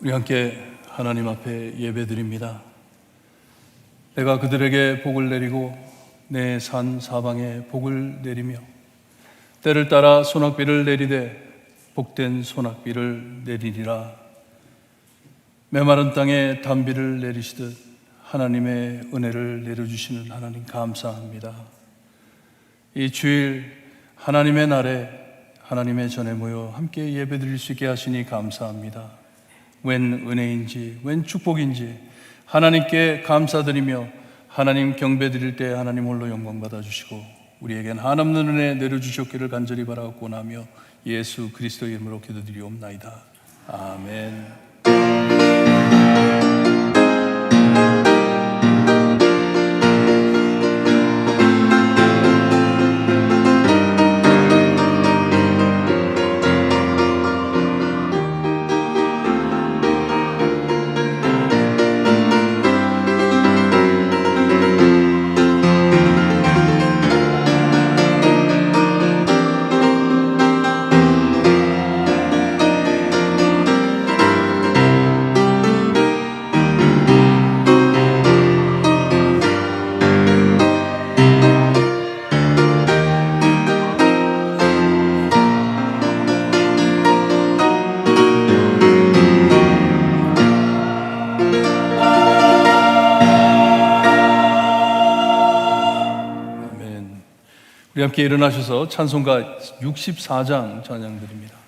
우리 함께 하나님 앞에 예배드립니다. 내가 그들에게 복을 내리고 내 산 사방에 복을 내리며 때를 따라 소낙비를 내리되 복된 소낙비를 내리리라. 메마른 땅에 단비를 내리시듯 하나님의 은혜를 내려주시는 하나님 감사합니다. 이 주일 하나님의 날에 하나님의 전에 모여 함께 예배드릴 수 있게 하시니 감사합니다. 웬 은혜인지 웬 축복인지 하나님께 감사드리며 하나님 경배드릴 때 하나님 홀로 영광 받아주시고 우리에겐 한없는 은혜 내려주셨기를 간절히 바라옵고나며 예수 그리스도의 이름으로 기도드리옵나이다. 아멘. 우리 함께 일어나셔서 찬송가 64장 찬양드립니다.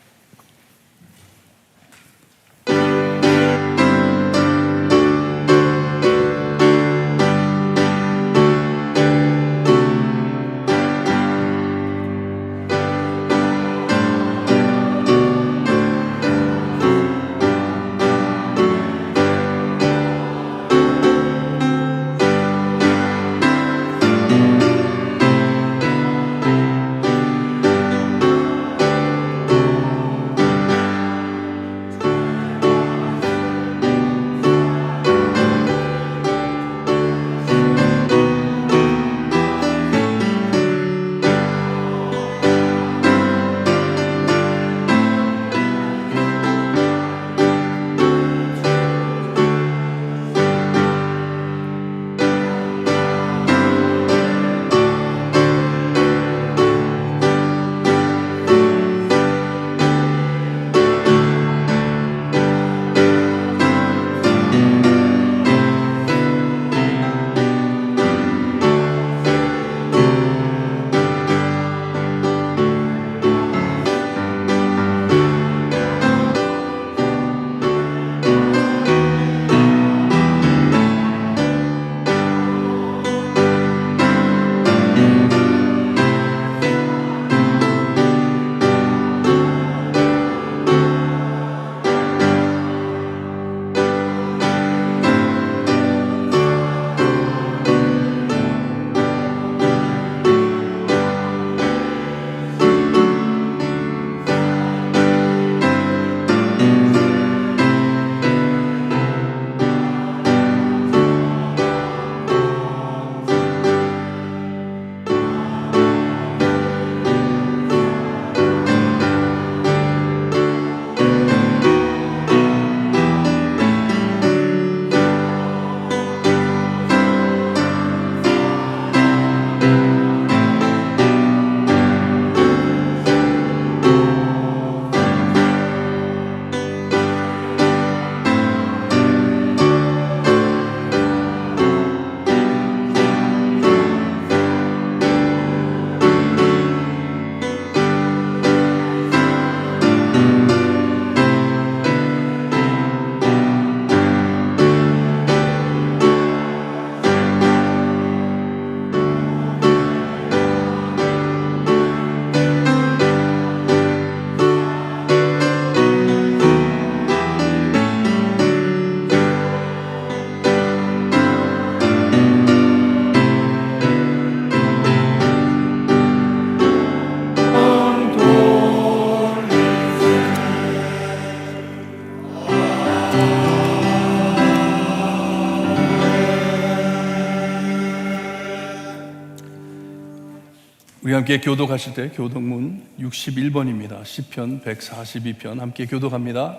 우리 함께 교독하실 때 교독문 61번입니다. 시편 142편 함께 교독합니다.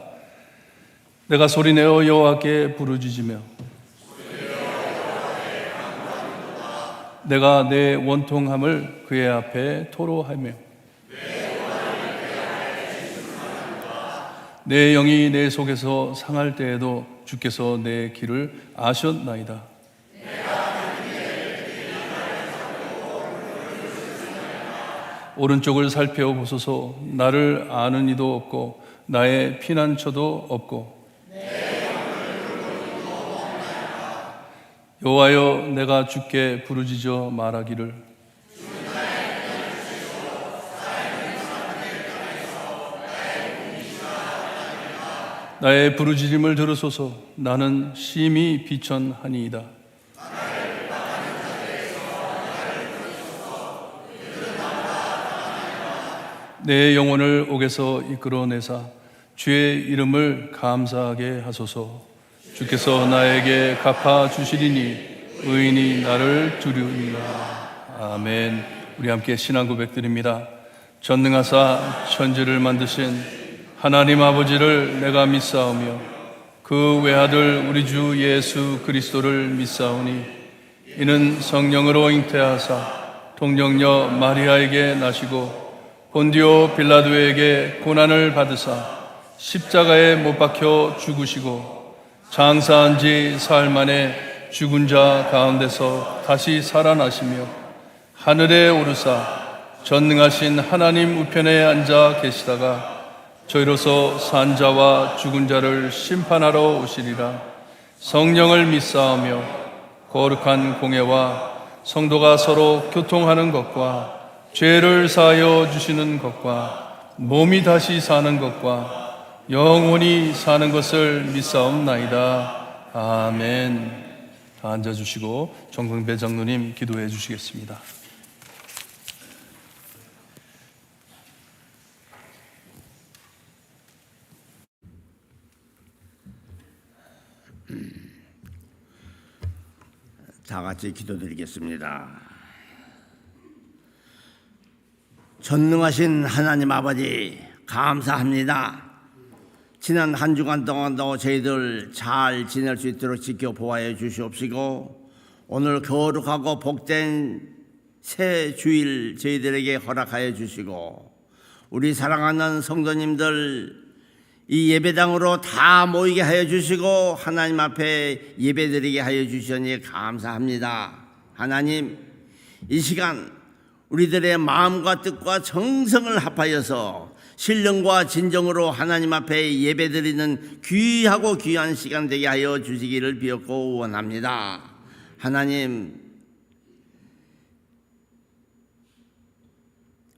내가 소리내어 여호와께 부르짖으며 내가 내 원통함을 그의 앞에 토로하며 내 영이 내 속에서 상할 때에도 주께서 내 길을 아셨나이다. 오른쪽을 살펴보소서. 나를 아는 이도 없고 나의 피난처도 없고 여호와여 내가 주께 부르짖어 말하기를 나의 부르짖음을 들으소서. 나는 심히 비천하니이다. 내 영혼을 옥에서 이끌어내사 주의 이름을 감사하게 하소서. 주께서 나에게 갚아주시리니 의인이 나를 두려우리라. 아멘. 우리 함께 신앙 고백드립니다. 전능하사 천지를 만드신 하나님 아버지를 내가 믿사오며 그 외아들 우리 주 예수 그리스도를 믿사오니 이는 성령으로 잉태하사 동정녀 마리아에게 나시고 본디오 빌라도에게 고난을 받으사 십자가에 못 박혀 죽으시고 장사한 지 사흘 만에 죽은 자 가운데서 다시 살아나시며 하늘에 오르사 전능하신 하나님 우편에 앉아 계시다가 저희로서 산 자와 죽은 자를 심판하러 오시리라. 성령을 믿사오며 거룩한 공예와 성도가 서로 교통하는 것과 죄를 사하여 주시는 것과 몸이 다시 사는 것과 영원히 사는 것을 믿사옵나이다. 아멘. 다 앉아주시고 정성배 장로님 기도해 주시겠습니다. 다 같이 기도드리겠습니다. 전능하신 하나님 아버지 감사합니다. 지난 한 주간 동안도 저희들 잘 지낼 수 있도록 지켜 보호해 주시옵시고 오늘 거룩하고 복된 새 주일 저희들에게 허락하여 주시고 우리 사랑하는 성도님들 이 예배당으로 다 모이게 하여 주시고 하나님 앞에 예배드리게 하여 주시니 감사합니다. 하나님 이 시간 우리들의 마음과 뜻과 정성을 합하여서 신령과 진정으로 하나님 앞에 예배드리는 귀하고 귀한 시간 되게 하여 주시기를 비옵고 원합니다. 하나님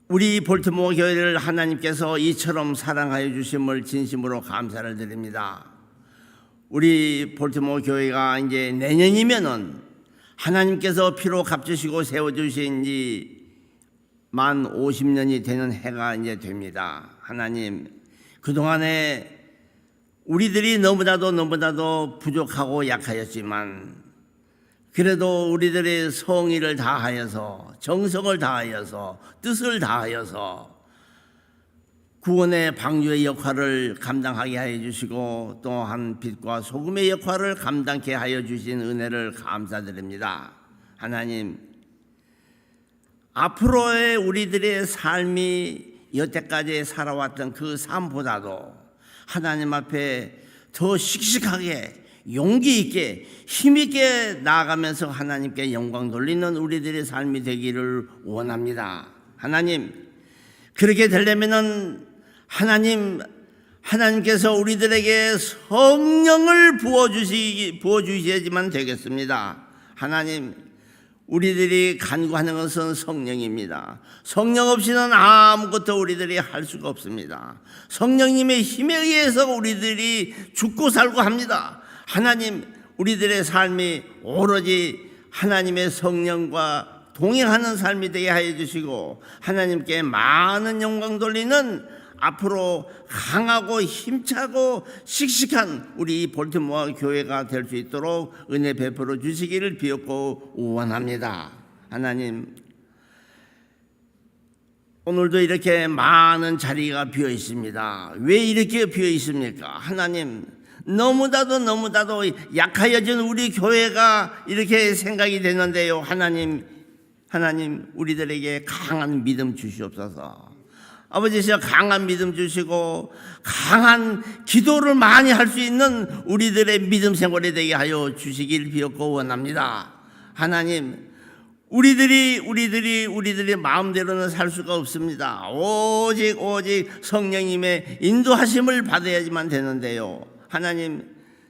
우리 볼트모어 교회를 하나님께서 이처럼 사랑하여 주심을 진심으로 감사를 드립니다. 우리 볼트모어 교회가 이제 내년이면은 하나님께서 피로 값주시고 세워주신 이 만 50년이 되는 해가 이제 됩니다. 하나님, 그동안에 우리들이 너무나도 부족하고 약하였지만 그래도 우리들의 성의를 다하여서 정성을 다하여서 뜻을 다하여서 구원의 방주의 역할을 감당하게 하여 주시고 또한 빛과 소금의 역할을 감당케 하여 주신 은혜를 감사드립니다. 하나님, 앞으로의 우리들의 삶이 여태까지 살아왔던 그 삶보다도 하나님 앞에 더 씩씩하게 용기 있게 힘 있게 나아가면서 하나님께 영광 돌리는 우리들의 삶이 되기를 원합니다. 하나님, 그렇게 되려면은 하나님께서 우리들에게 성령을 부어주셔야지만 되겠습니다. 하나님, 우리들이 간구하는 것은 성령입니다. 성령 없이는 아무것도 우리들이 할 수가 없습니다. 성령님의 힘에 의해서 우리들이 죽고 살고 합니다. 하나님, 우리들의 삶이 오로지 하나님의 성령과 동행하는 삶이 되게 하여 주시고 하나님께 많은 영광 돌리는 앞으로 강하고 힘차고 씩씩한 우리 볼티모어 교회가 될 수 있도록 은혜 베풀어 주시기를 비옵고 원합니다. 하나님, 오늘도 이렇게 많은 자리가 비어 있습니다. 왜 이렇게 비어 있습니까? 하나님, 너무나도 약하여진 우리 교회가 이렇게 생각이 되는데요. 하나님, 우리들에게 강한 믿음 주시옵소서. 아버지께서 강한 믿음 주시고 강한 기도를 많이 할 수 있는 우리들의 믿음 생활이 되게 하여 주시길 비옵고 원합니다. 하나님, 우리들이 마음대로는 살 수가 없습니다. 오직 성령님의 인도하심을 받아야지만 되는데요. 하나님,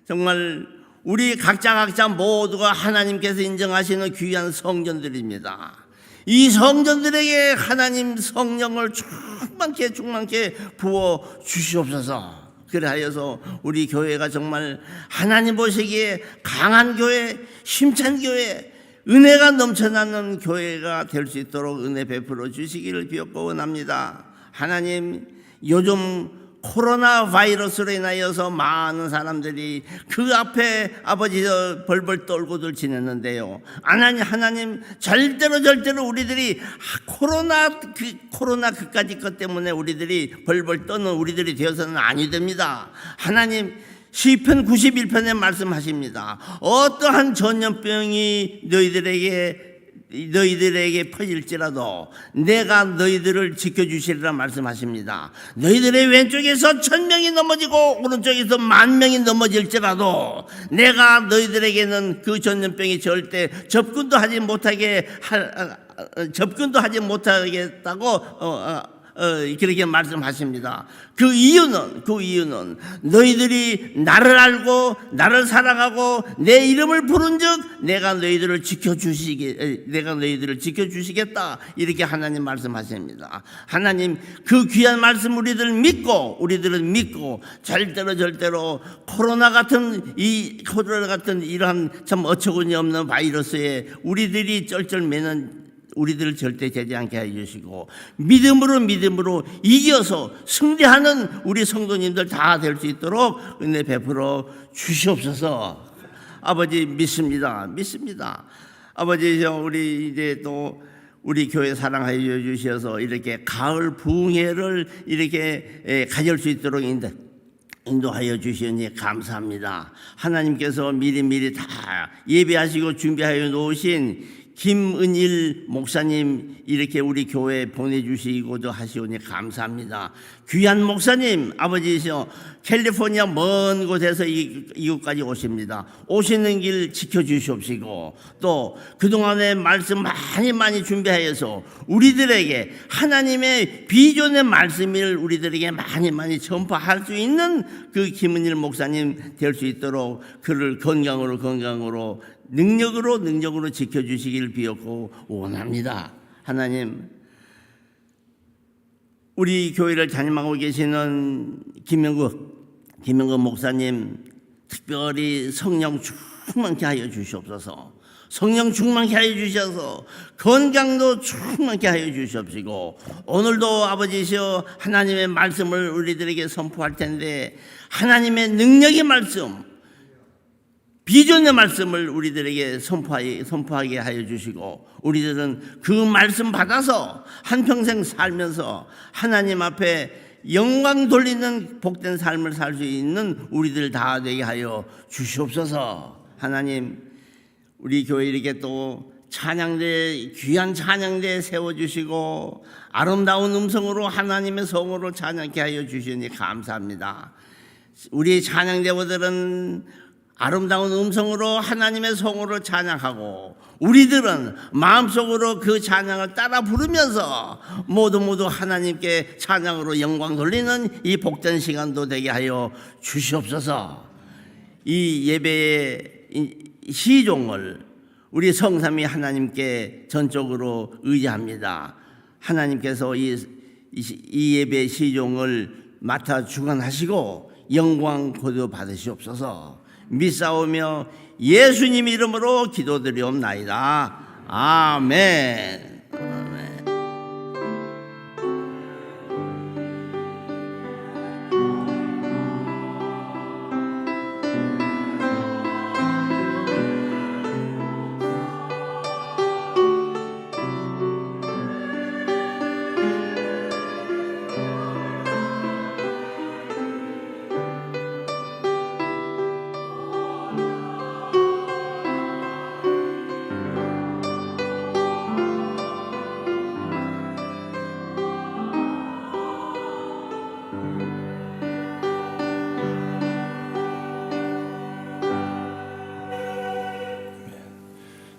정말 우리 각자 모두가 하나님께서 인정하시는 귀한 성전들입니다. 이 성전들에게 하나님 성령을 충만케 부어 주시옵소서. 그래하여서 우리 교회가 정말 하나님 보시기에 강한 교회, 힘찬 교회, 은혜가 넘쳐나는 교회가 될 수 있도록 은혜 베풀어 주시기를 비옵고 원합니다. 하나님, 요즘 코로나 바이러스로 인하여서 많은 사람들이 그 앞에 아버지서 벌벌 떨고들 지냈는데요. 하나님 절대로 우리들이 코로나 그까지 것 때문에 우리들이 벌벌 떠는 우리들이 되어서는 아니 됩니다. 하나님, 시편 91편에 말씀하십니다. 어떠한 전염병이 너희들에게 퍼질지라도 내가 너희들을 지켜주시리라 말씀하십니다. 너희들의 왼쪽에서 1000명이 넘어지고 오른쪽에서 10,000명이 넘어질지라도 내가 너희들에게는 그 전염병이 절대 접근도 하지 못하겠다고 그렇게 말씀하십니다. 그 이유는 너희들이 나를 알고 나를 사랑하고 내 이름을 부른즉 내가 너희들을 지켜주시겠다. 이렇게 하나님 말씀하십니다. 하나님, 그 귀한 말씀 우리들은 믿고 절대로 코로나 같은 이러한 참 어처구니 없는 바이러스에 우리들이 쩔쩔매는 우리들을 절대 되지 않게 해주시고 믿음으로 이겨서 승리하는 우리 성도님들 다 될 수 있도록 은혜 베풀어 주시옵소서. 아버지, 믿습니다. 아버지, 우리 이제 또 우리 교회 사랑하여 주셔서 이렇게 가을 부흥회를 이렇게 가질 수 있도록 인도하여 주시니 감사합니다. 하나님께서 미리 다 예배하시고 준비하여 놓으신 김은일 목사님 이렇게 우리 교회에 보내주시고도 하시오니 감사합니다. 귀한 목사님, 아버지시여 캘리포니아 먼 곳에서 이곳까지 오십니다. 오시는 길 지켜주시옵시고 또 그동안에 말씀 많이 준비하여서 우리들에게 하나님의 비전의 말씀을 우리들에게 많이 전파할 수 있는 그 김은일 목사님 될 수 있도록 그를 건강으로 능력으로 지켜주시길 비옵고 원합니다. 하나님, 우리 교회를 담임하고 계시는 김영국 목사님 특별히 성령 충만케 하여 주시옵소서. 성령 충만케 하여 주셔서 건강도 충만케 하여 주시옵시고 오늘도 아버지시여 하나님의 말씀을 우리들에게 선포할 텐데 하나님의 능력의 말씀, 비전의 말씀을 우리들에게 선포하게 하여 주시고 우리들은 그 말씀 받아서 한평생 살면서 하나님 앞에 영광 돌리는 복된 삶을 살 수 있는 우리들 다 되게 하여 주시옵소서. 하나님, 우리 교회 이렇게 또 귀한 찬양대 세워주시고 아름다운 음성으로 하나님의 성으로 찬양케 하여 주시니 감사합니다. 우리 찬양대원들은 아름다운 음성으로 하나님의 성으로 찬양하고 우리들은 마음속으로 그 찬양을 따라 부르면서 모두 하나님께 찬양으로 영광 돌리는 이 복된 시간도 되게 하여 주시옵소서. 이 예배의 시종을 우리 성삼위 하나님께 전적으로 의지합니다. 하나님께서 이 예배의 시종을 맡아 주관하시고 영광 고도 받으시옵소서. 믿사오며 예수님 이름으로 기도드리옵나이다. 아멘.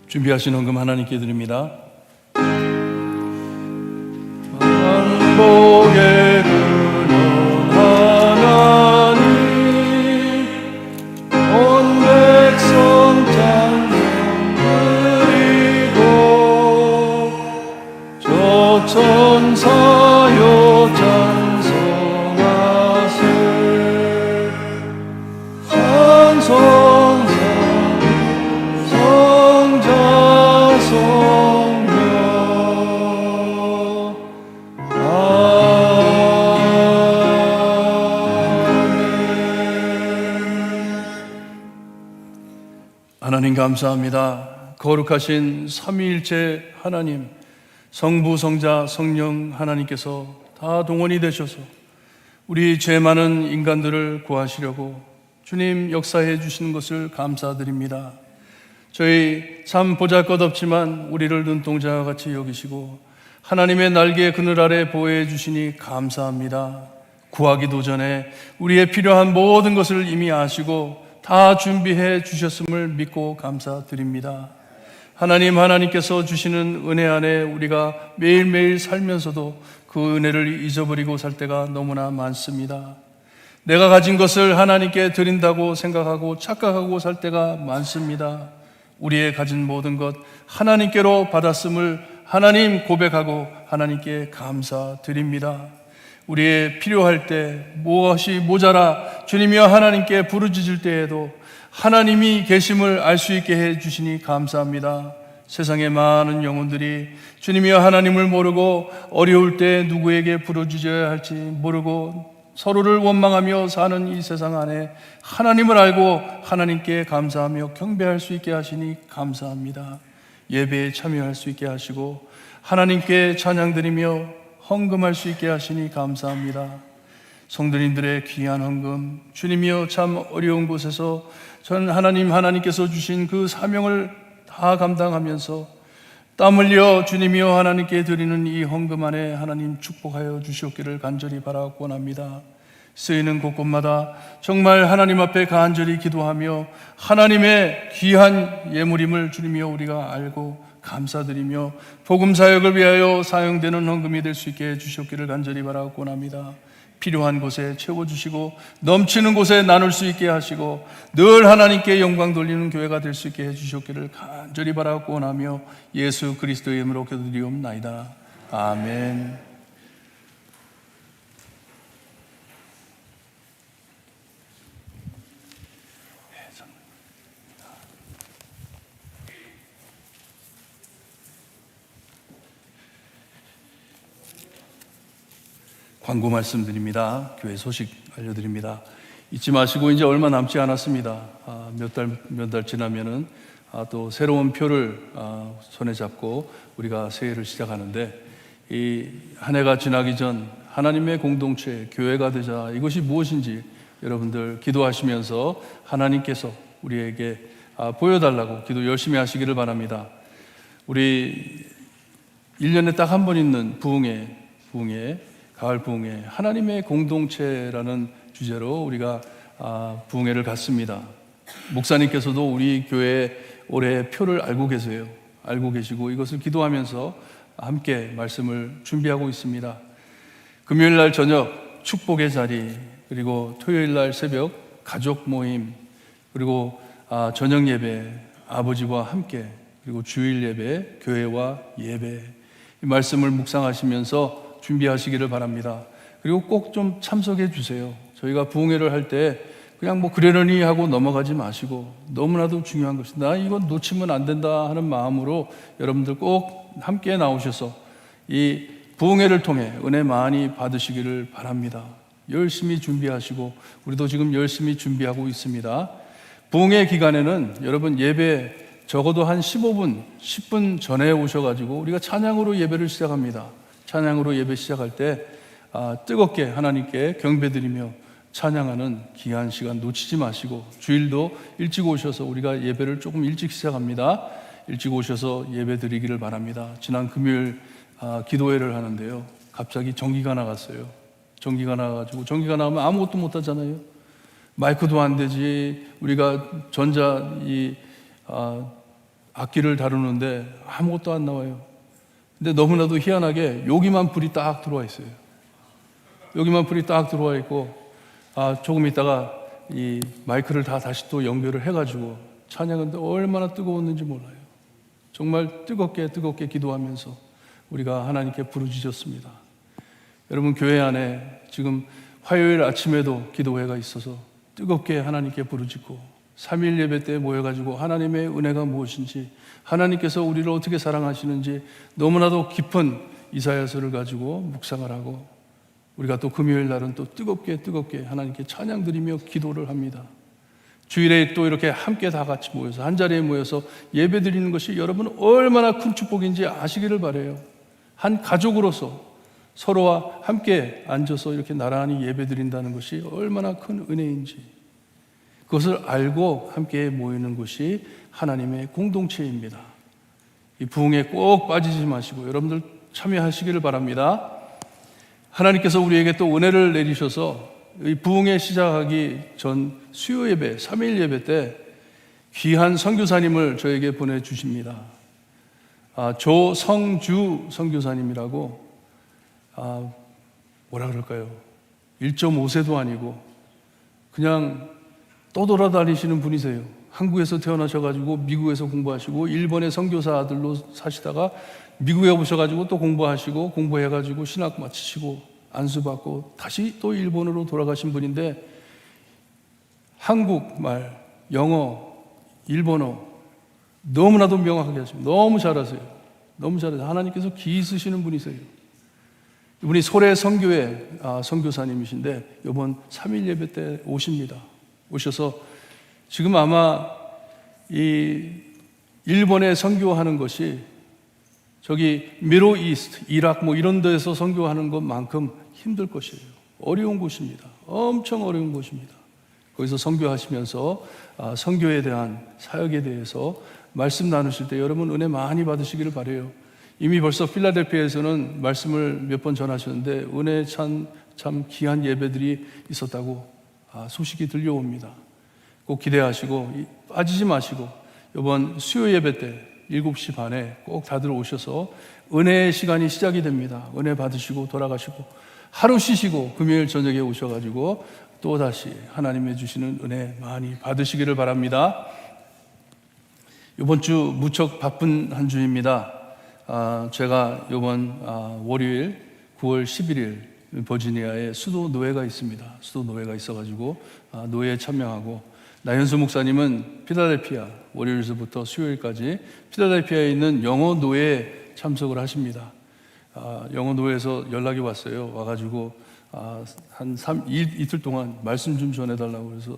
준비하신 헌금 하나님께 드립니다. 만복의 근원 하나님, 온 백성 찬송 드리고, 저 천사여 찬송하세. 찬송사 성자 성령 하나님 감사합니다. 거룩하신 삼위일체 하나님, 성부, 성자, 성령 하나님께서 다 동원이 되셔서 우리 죄 많은 인간들을 구하시려고 주님 역사해 주시는 것을 감사드립니다. 저희 참 보잘것없지만 우리를 눈동자와 같이 여기시고 하나님의 날개 그늘 아래 보호해 주시니 감사합니다. 구하기도 전에 우리의 필요한 모든 것을 이미 아시고 다 준비해 주셨음을 믿고 감사드립니다. 하나님께서 주시는 은혜 안에 우리가 매일매일 살면서도 그 은혜를 잊어버리고 살 때가 너무나 많습니다. 내가 가진 것을 하나님께 드린다고 생각하고 착각하고 살 때가 많습니다. 우리의 가진 모든 것 하나님께로 받았음을 하나님 고백하고 하나님께 감사드립니다. 우리의 필요할 때 무엇이 모자라 주님이여 하나님께 부르짖을 때에도 하나님이 계심을 알 수 있게 해주시니 감사합니다. 세상의 많은 영혼들이 주님이여 하나님을 모르고 어려울 때 누구에게 부르짖어야 할지 모르고 서로를 원망하며 사는 이 세상 안에 하나님을 알고 하나님께 감사하며 경배할 수 있게 하시니 감사합니다. 예배에 참여할 수 있게 하시고 하나님께 찬양드리며 헌금할 수 있게 하시니 감사합니다. 성도님들의 귀한 헌금, 주님이여 참 어려운 곳에서 전 하나님께서 주신 그 사명을 다 감당하면서 땀 흘려 주님이여 하나님께 드리는 이 헌금 안에 하나님 축복하여 주시옵기를 간절히 바라고 합니다. 쓰이는 곳곳마다 정말 하나님 앞에 간절히 기도하며 하나님의 귀한 예물임을 주님이여 우리가 알고 감사드리며 복음 사역을 위하여 사용되는 헌금이 될 수 있게 해주시옵기를 간절히 바라고 합니다. 필요한 곳에 채워주시고 넘치는 곳에 나눌 수 있게 하시고 늘 하나님께 영광 돌리는 교회가 될 수 있게 해주시옵기를 간절히 바라고 하며 예수 그리스도의 이름으로 기도드리옵나이다. 아멘. 광고 말씀드립니다. 교회 소식 알려드립니다. 잊지 마시고 이제 얼마 남지 않았습니다. 몇 달 지나면은 또 새로운 표를 손에 잡고 우리가 새해를 시작하는데 이 한 해가 지나기 전 하나님의 공동체 교회가 되자 이것이 무엇인지 여러분들 기도하시면서 하나님께서 우리에게 보여달라고 기도 열심히 하시기를 바랍니다. 우리 1년에 딱 한 번 있는 부흥회 가을 부흥회 하나님의 공동체라는 주제로 우리가 부흥회를 갔습니다. 목사님께서도 우리 교회 올해 표를 알고 계세요. 알고 계시고 이것을 기도하면서 함께 말씀을 준비하고 있습니다. 금요일 날 저녁 축복의 자리, 그리고 토요일 날 새벽 가족 모임, 그리고 저녁 예배 아버지와 함께, 그리고 주일 예배 교회와 예배, 이 말씀을 묵상하시면서 준비하시기를 바랍니다. 그리고 꼭 좀 참석해 주세요. 저희가 부흥회를 할 때 그냥 뭐 그러려니 하고 넘어가지 마시고 너무나도 중요한 것이 나 이건 놓치면 안 된다 하는 마음으로 여러분들 꼭 함께 나오셔서 이 부흥회를 통해 은혜 많이 받으시기를 바랍니다. 열심히 준비하시고 우리도 지금 열심히 준비하고 있습니다. 부흥회 기간에는 여러분 예배 적어도 한 15분, 10분 전에 오셔가지고 우리가 찬양으로 예배를 시작합니다. 찬양으로 예배 시작할 때 뜨겁게 하나님께 경배드리며 찬양하는 귀한 시간 놓치지 마시고 주일도 일찍 오셔서 우리가 예배를 조금 일찍 시작합니다. 일찍 오셔서 예배 드리기를 바랍니다. 지난 금요일 기도회를 하는데요. 갑자기 전기가 나갔어요. 전기가 나가지고 전기가 나오면 아무것도 못 하잖아요. 마이크도 안 되지. 우리가 악기를 다루는데 아무것도 안 나와요. 근데 너무나도 희한하게 여기만 불이 딱 들어와 있어요. 여기만 불이 딱 들어와 있고, 조금 있다가 이 마이크를 다시 또 연결을 해가지고 찬양은 얼마나 뜨거웠는지 몰라요. 정말 뜨겁게 기도하면서 우리가 하나님께 부르짖었습니다. 여러분, 교회 안에 지금 화요일 아침에도 기도회가 있어서 뜨겁게 하나님께 부르짖고 3일 예배 때 모여가지고 하나님의 은혜가 무엇인지, 하나님께서 우리를 어떻게 사랑하시는지 너무나도 깊은 이사야서를 가지고 묵상을 하고, 우리가 또 금요일 날은 또 뜨겁게 하나님께 찬양 드리며 기도를 합니다. 주일에 또 이렇게 함께 다 같이 모여서 한 자리에 모여서 예배 드리는 것이 여러분 얼마나 큰 축복인지 아시기를 바라요. 한 가족으로서 서로와 함께 앉아서 이렇게 나란히 예배 드린다는 것이 얼마나 큰 은혜인지, 그것을 알고 함께 모이는 것이 하나님의 공동체입니다. 이 부흥에 꼭 빠지지 마시고 여러분들 참여하시기를 바랍니다. 하나님께서 우리에게 또 은혜를 내리셔서 이 부흥에 시작하기 전 수요 예배, 3일 예배 때 귀한 선교사님을 저에게 보내주십니다. 조성주 선교사님이라고, 뭐라 그럴까요? 1.5세도 아니고 그냥 떠돌아다니시는 분이세요. 한국에서 태어나셔가지고 미국에서 공부하시고 일본의 선교사 아들로 사시다가 미국에 오셔가지고 또 공부하시고 공부해가지고 신학 마치시고 안수받고 다시 또 일본으로 돌아가신 분인데, 한국말, 영어, 일본어 너무나도 명확하게 하십니다. 너무 잘하세요. 하나님께서 기 쓰시는 분이세요. 이분이 소래 선교회 선교사님이신데 이번 3일 예배 때 오십니다. 오셔서 지금 아마 이 일본에 선교하는 것이 저기 미로 이스트, 이라크 뭐 이런 데서 선교하는 것만큼 힘들 것이에요. 어려운 곳입니다. 엄청 어려운 곳입니다. 거기서 선교하시면서 선교에 대한 사역에 대해서 말씀 나누실 때 여러분 은혜 많이 받으시기를 바라요. 이미 벌써 필라델피아에서는 말씀을 몇 번 전하셨는데 은혜 참 귀한 예배들이 있었다고 소식이 들려옵니다. 꼭 기대하시고 빠지지 마시고 이번 수요 예배 때 7시 반에 꼭 다들 오셔서 은혜의 시간이 시작이 됩니다. 은혜 받으시고 돌아가시고 하루 쉬시고 금요일 저녁에 오셔가지고 또다시 하나님의 주시는 은혜 많이 받으시기를 바랍니다. 이번 주 무척 바쁜 한 주입니다. 제가 이번 월요일 9월 11일 버지니아에 수도 노회가 있습니다. 수도 노회가 있어가지고 노회에 참여하고, 나현수 목사님은 필라델피아 월요일서부터 수요일까지 필라델피아에 있는 영어 노회에 참석을 하십니다. 영어 노회에서 연락이 왔어요. 와가지고 이틀 동안 말씀 좀 전해달라고 그래서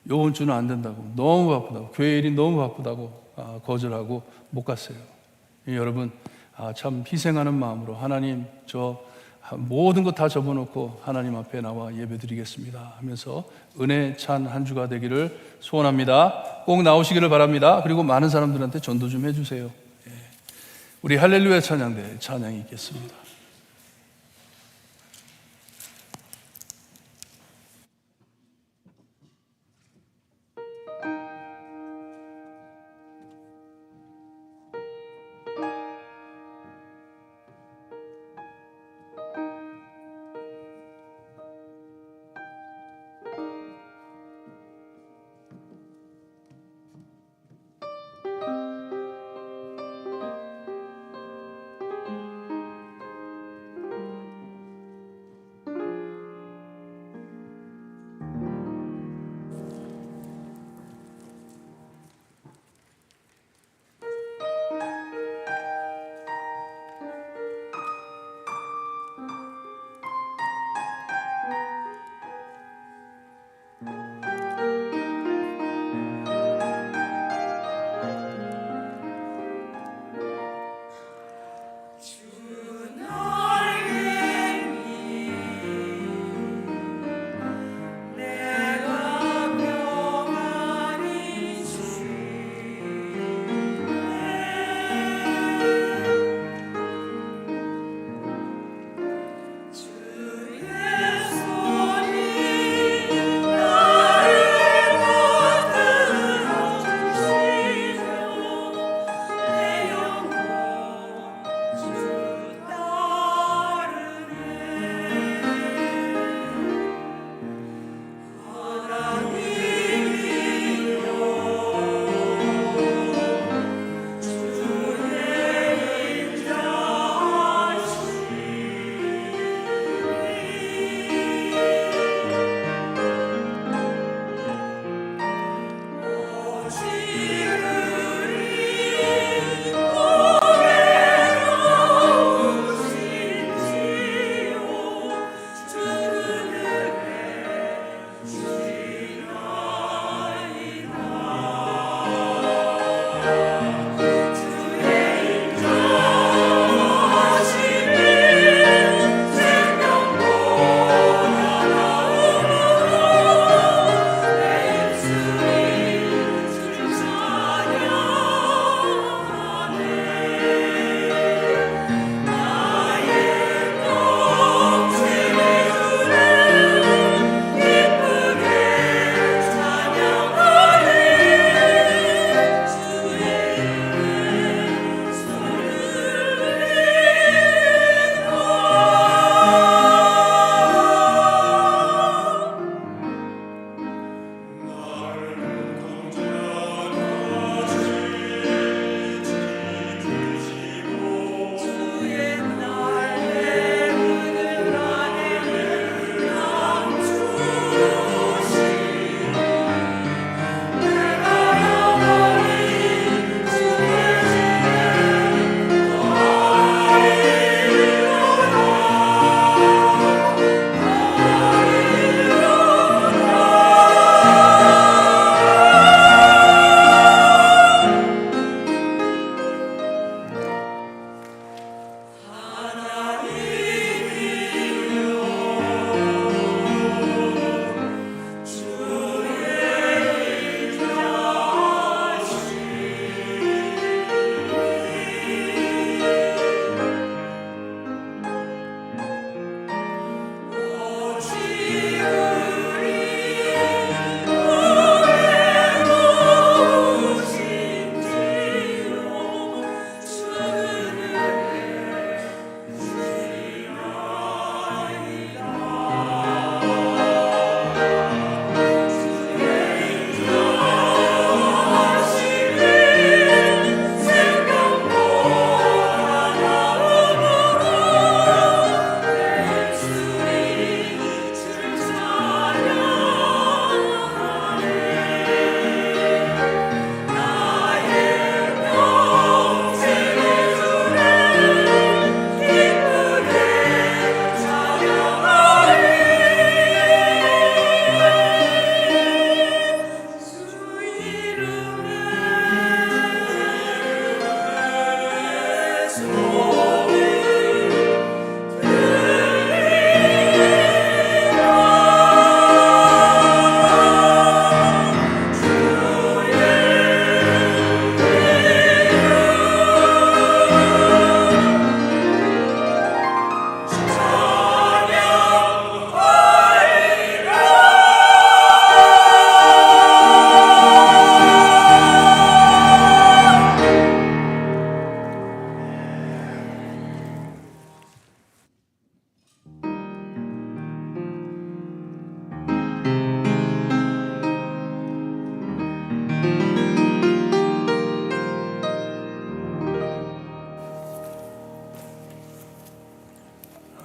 이번 주는 안 된다고, 너무 바쁘다고, 교회 일이 너무 바쁘다고 거절하고 못 갔어요. 여러분 참 희생하는 마음으로 하나님 저 모든 것 다 접어놓고 하나님 앞에 나와 예배드리겠습니다 하면서 은혜 찬 한 주가 되기를 소원합니다. 꼭 나오시기를 바랍니다. 그리고 많은 사람들한테 전도 좀 해주세요. 우리 할렐루야 찬양대 찬양이 있겠습니다.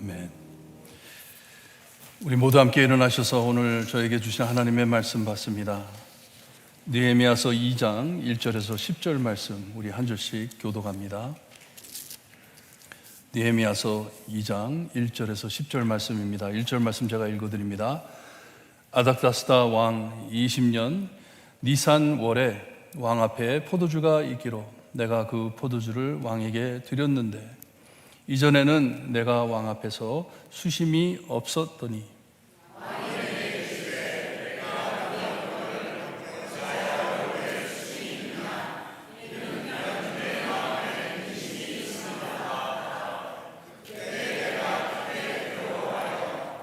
아멘. 우리 모두 함께 일어나셔서 오늘 저에게 주신 하나님의 말씀 받습니다. 느헤미야서 2장 1절에서 10절 말씀 우리 한 절씩 교독합니다. 느헤미야서 2장 1절에서 10절 말씀입니다. 1절 말씀 제가 읽어드립니다. 아닥다스다 왕 20년 니산 월에 왕 앞에 포도주가 있기로 내가 그 포도주를 왕에게 드렸는데 이전에는 내가 왕 앞에서 수심이 없었더니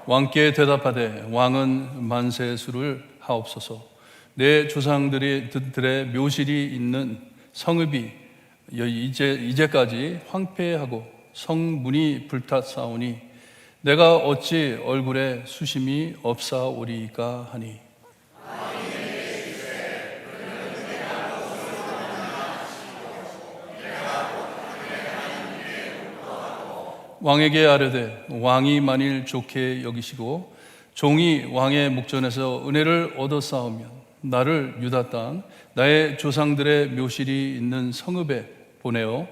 왕께 대답하되 왕은 만세 술을 하옵소서. 내 조상들의 묘실이 있는 성읍이 이제까지 황폐하고 성문이 불탔사오니 내가 어찌 얼굴에 수심이 없사오리까 하니 왕에게 아뢰되 왕이 만일 좋게 여기시고 종이 왕의 목전에서 은혜를 얻었사오면 나를 유다 땅 나의 조상들의 묘실이 있는 성읍에 보내어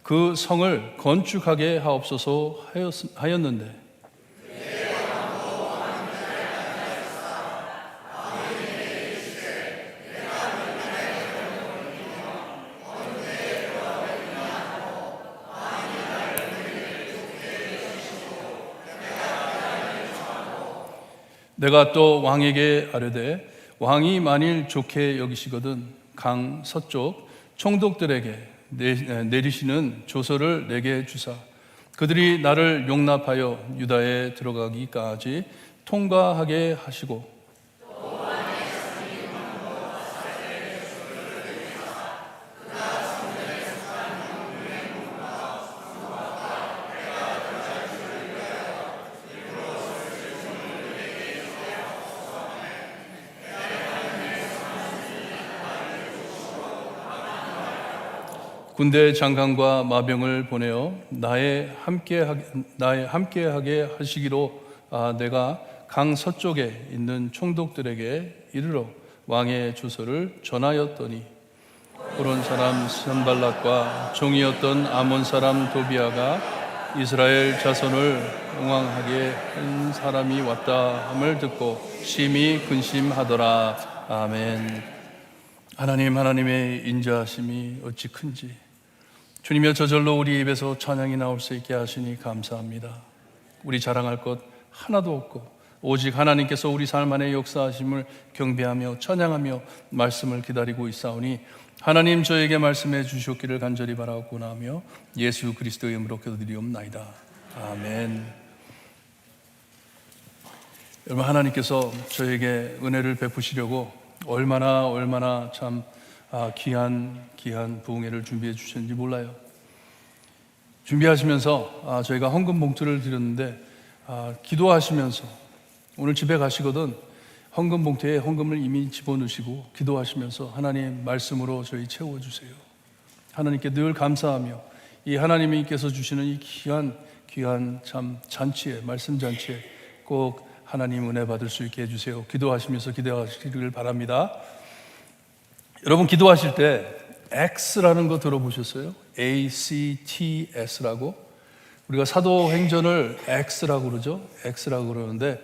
그 성을 건축하게 하옵소서 하였는데 내가 또 왕에게 아뢰되 왕이 만일 좋게 여기시거든 강 서쪽 총독들에게 내리시는 조서를 내게 주사 그들이 나를 용납하여 유다에 들어가기까지 통과하게 하시고 군대 장관과 마병을 보내어 나의 함께하게 하시기로 내가 강 서쪽에 있는 총독들에게 이르러 왕의 주소를 전하였더니 호론 사람 산발락과 종이었던 아몬 사람 도비아가 이스라엘 자손을 응왕하게 한 사람이 왔다 함을 듣고 심히 근심하더라. 아멘. 하나님의 인자하심이 어찌 큰지 주님여 저절로 우리 입에서 찬양이 나올 수 있게 하시니 감사합니다. 우리 자랑할 것 하나도 없고 오직 하나님께서 우리 삶 안에 역사하심을 경배하며 찬양하며 말씀을 기다리고 있사오니 하나님 저에게 말씀해 주셨기를 간절히 바라고 나며 예수 그리스도의 이름으로 기도드리옵나이다. 아멘. 여러분, 하나님께서 저에게 은혜를 베푸시려고 얼마나 참 귀한 부흥회를 준비해 주셨는지 몰라요. 준비하시면서 저희가 헌금 봉투를 드렸는데 기도하시면서 오늘 집에 가시거든 헌금 봉투에 헌금을 이미 집어넣으시고 기도하시면서 하나님 말씀으로 저희 채워주세요. 하나님께 늘 감사하며 이 하나님께서 주시는 이 귀한 참 잔치에 말씀 잔치에 꼭 하나님 은혜 받을 수 있게 해주세요. 기도하시면서 기도하시기를 바랍니다. 여러분 기도하실 때 X라는 거 들어보셨어요? ACTS라고 우리가 사도행전을 X라고 그러죠. X라고 그러는데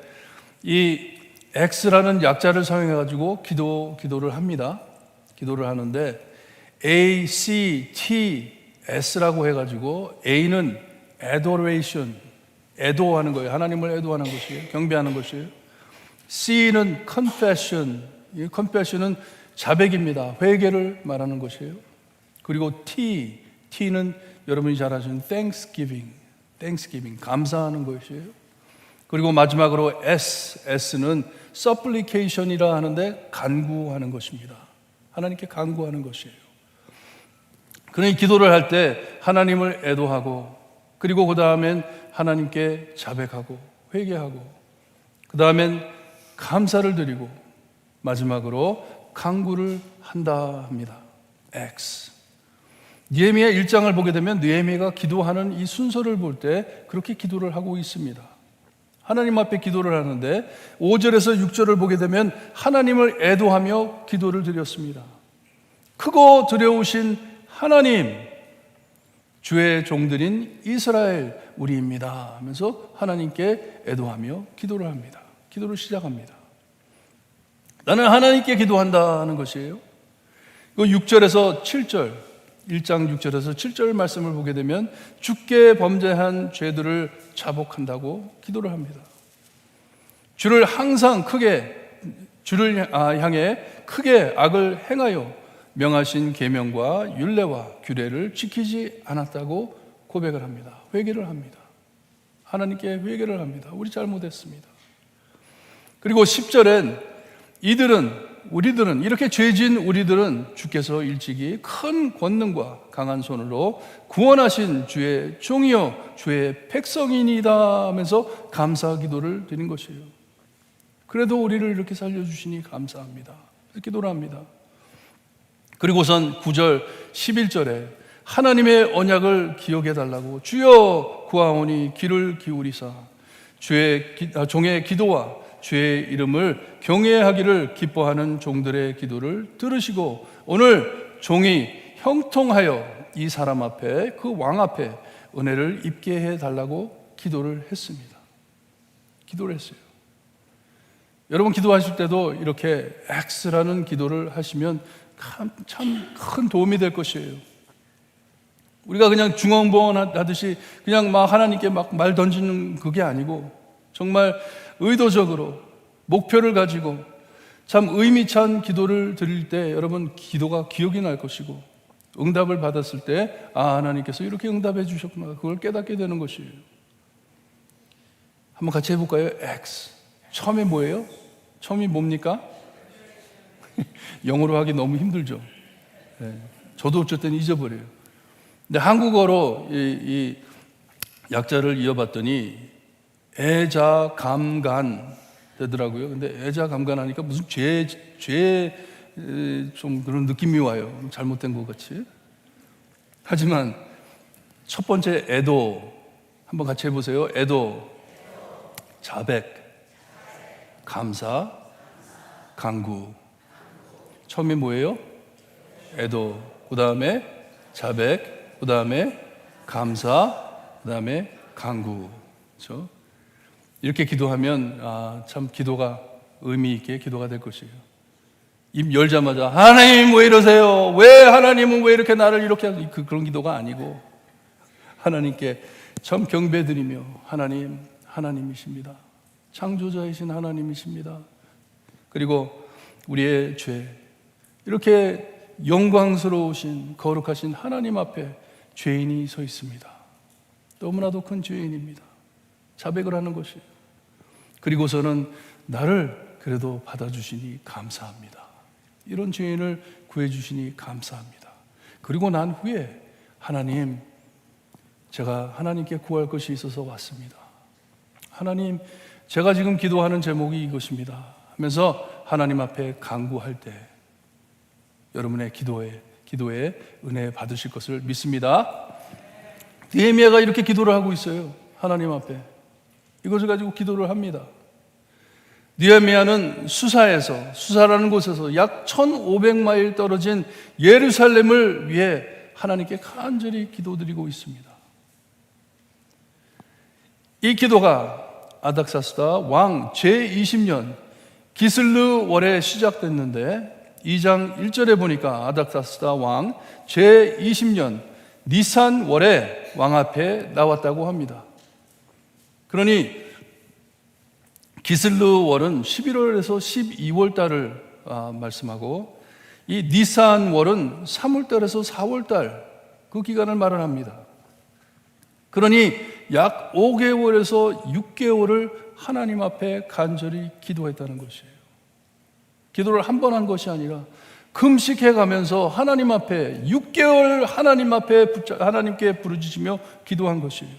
이 X라는 약자를 사용해가지고 기도를 합니다. 기도를 하는데 ACTS S라고 해가지고 A는 adoration, 애도하는 거예요. 하나님을 애도하는 것이에요. 경배하는 것이에요. C는 confession, 이 confession은 자백입니다. 회개를 말하는 것이에요. 그리고 T는 여러분이 잘 아시는 thanksgiving, 감사하는 것이에요. 그리고 마지막으로 S는 supplication이라 하는데 간구하는 것입니다. 하나님께 간구하는 것이에요. 그러니 기도를 할 때 하나님을 애도하고, 그리고 그 다음엔 하나님께 자백하고 회개하고, 그 다음엔 감사를 드리고, 마지막으로 간구를 한다 합니다. X. 느헤미야 1장을 보게 되면 느헤미야가 기도하는 이 순서를 볼 때 그렇게 기도를 하고 있습니다. 하나님 앞에 기도를 하는데 5절에서 6절을 보게 되면 하나님을 애도하며 기도를 드렸습니다. 크고 두려우신 하나님, 주의 종들인 이스라엘 우리입니다 하면서 하나님께 애도하며 기도를 합니다. 기도를 시작합니다. 나는 하나님께 기도한다는 것이에요. 6절에서 7절, 1장 6절에서 7절 말씀을 보게 되면 주께 범죄한 죄들을 자복한다고 기도를 합니다. 주를 향해 크게 악을 행하여 명하신 계명과 율례와 규례를 지키지 않았다고 고백을 합니다. 회개를 합니다. 하나님께 회개를 합니다. 우리 잘못했습니다. 그리고 10절엔 우리들은 이렇게 죄진 우리들은 주께서 일찍이 큰 권능과 강한 손으로 구원하신 주의 종이요 주의 백성이니다 하면서 감사 기도를 드린 것이에요. 그래도 우리를 이렇게 살려주시니 감사합니다. 기도를 합니다. 그리고선 9절 11절에 하나님의 언약을 기억해 달라고 주여 구하오니 귀를 기울이사 종의 기도와 주의 이름을 경외하기를 기뻐하는 종들의 기도를 들으시고 오늘 종이 형통하여 이 사람 앞에 그 왕 앞에 은혜를 입게 해달라고 기도를 했습니다. 기도를 했어요. 여러분 기도하실 때도 이렇게 X라는 기도를 하시면 참 큰 도움이 될 것이에요. 우리가 그냥 중언부언 하듯이 그냥 막 하나님께 막 말 던지는 그게 아니고 정말 의도적으로 목표를 가지고 참 의미찬 기도를 드릴 때 여러분 기도가 기억이 날 것이고 응답을 받았을 때 하나님께서 이렇게 응답해 주셨구나 그걸 깨닫게 되는 것이에요. 한번 같이 해볼까요? X. 처음에 뭐예요? 처음이 뭡니까? 영어로 하기 너무 힘들죠. 네. 저도 어쨌든 잊어버려요. 근데 한국어로 이 약자를 이어봤더니 애자감간 되더라고요. 근데 애자감간하니까 무슨 좀 그런 느낌이 와요. 잘못된 것 같이. 하지만 첫 번째 애도 한번 같이 해보세요. 애도, 자백, 감사, 간구. 처음에 뭐예요? 애도, 그 다음에 자백, 그 다음에 감사, 그 다음에 간구. 그렇죠? 이렇게 기도하면 참 기도가 의미 있게 기도가 될 것이에요. 입 열자마자 하나님 왜 이러세요? 왜 하나님은 왜 이렇게 나를 이렇게 하세요? 그런 기도가 아니고 하나님께 참 경배드리며 하나님이십니다. 창조자이신 하나님이십니다. 그리고 우리의 죄 이렇게 영광스러우신 거룩하신 하나님 앞에 죄인이 서 있습니다. 너무나도 큰 죄인입니다. 자백을 하는 것이에요. 그리고서는 나를 그래도 받아주시니 감사합니다. 이런 죄인을 구해주시니 감사합니다. 그리고 난 후에 하나님, 제가 하나님께 구할 것이 있어서 왔습니다. 하나님, 제가 지금 기도하는 제목이 이것입니다 하면서 하나님 앞에 간구할 때 여러분의 기도에 은혜 받으실 것을 믿습니다. 느헤미야가 이렇게 기도를 하고 있어요. 하나님 앞에 이것을 가지고 기도를 합니다. 느헤미야는 수사라는 곳에서 약 1500마일 떨어진 예루살렘을 위해 하나님께 간절히 기도드리고 있습니다. 이 기도가 아닥사스다 왕 제20년 기슬르 월에 시작됐는데 2장 1절에 보니까 아닥사스다 왕 제20년 니산월에 왕 앞에 나왔다고 합니다. 그러니 기슬르월은 11월에서 12월 달을 말씀하고, 이 니산월은 3월 달에서 4월 달 그 기간을 말을 합니다. 그러니 약 5개월에서 6개월을 하나님 앞에 간절히 기도했다는 것이에요. 기도를 한 번 한 것이 아니라 금식해 가면서 하나님 앞에 6개월 하나님께 부르짖으며 기도한 것이에요.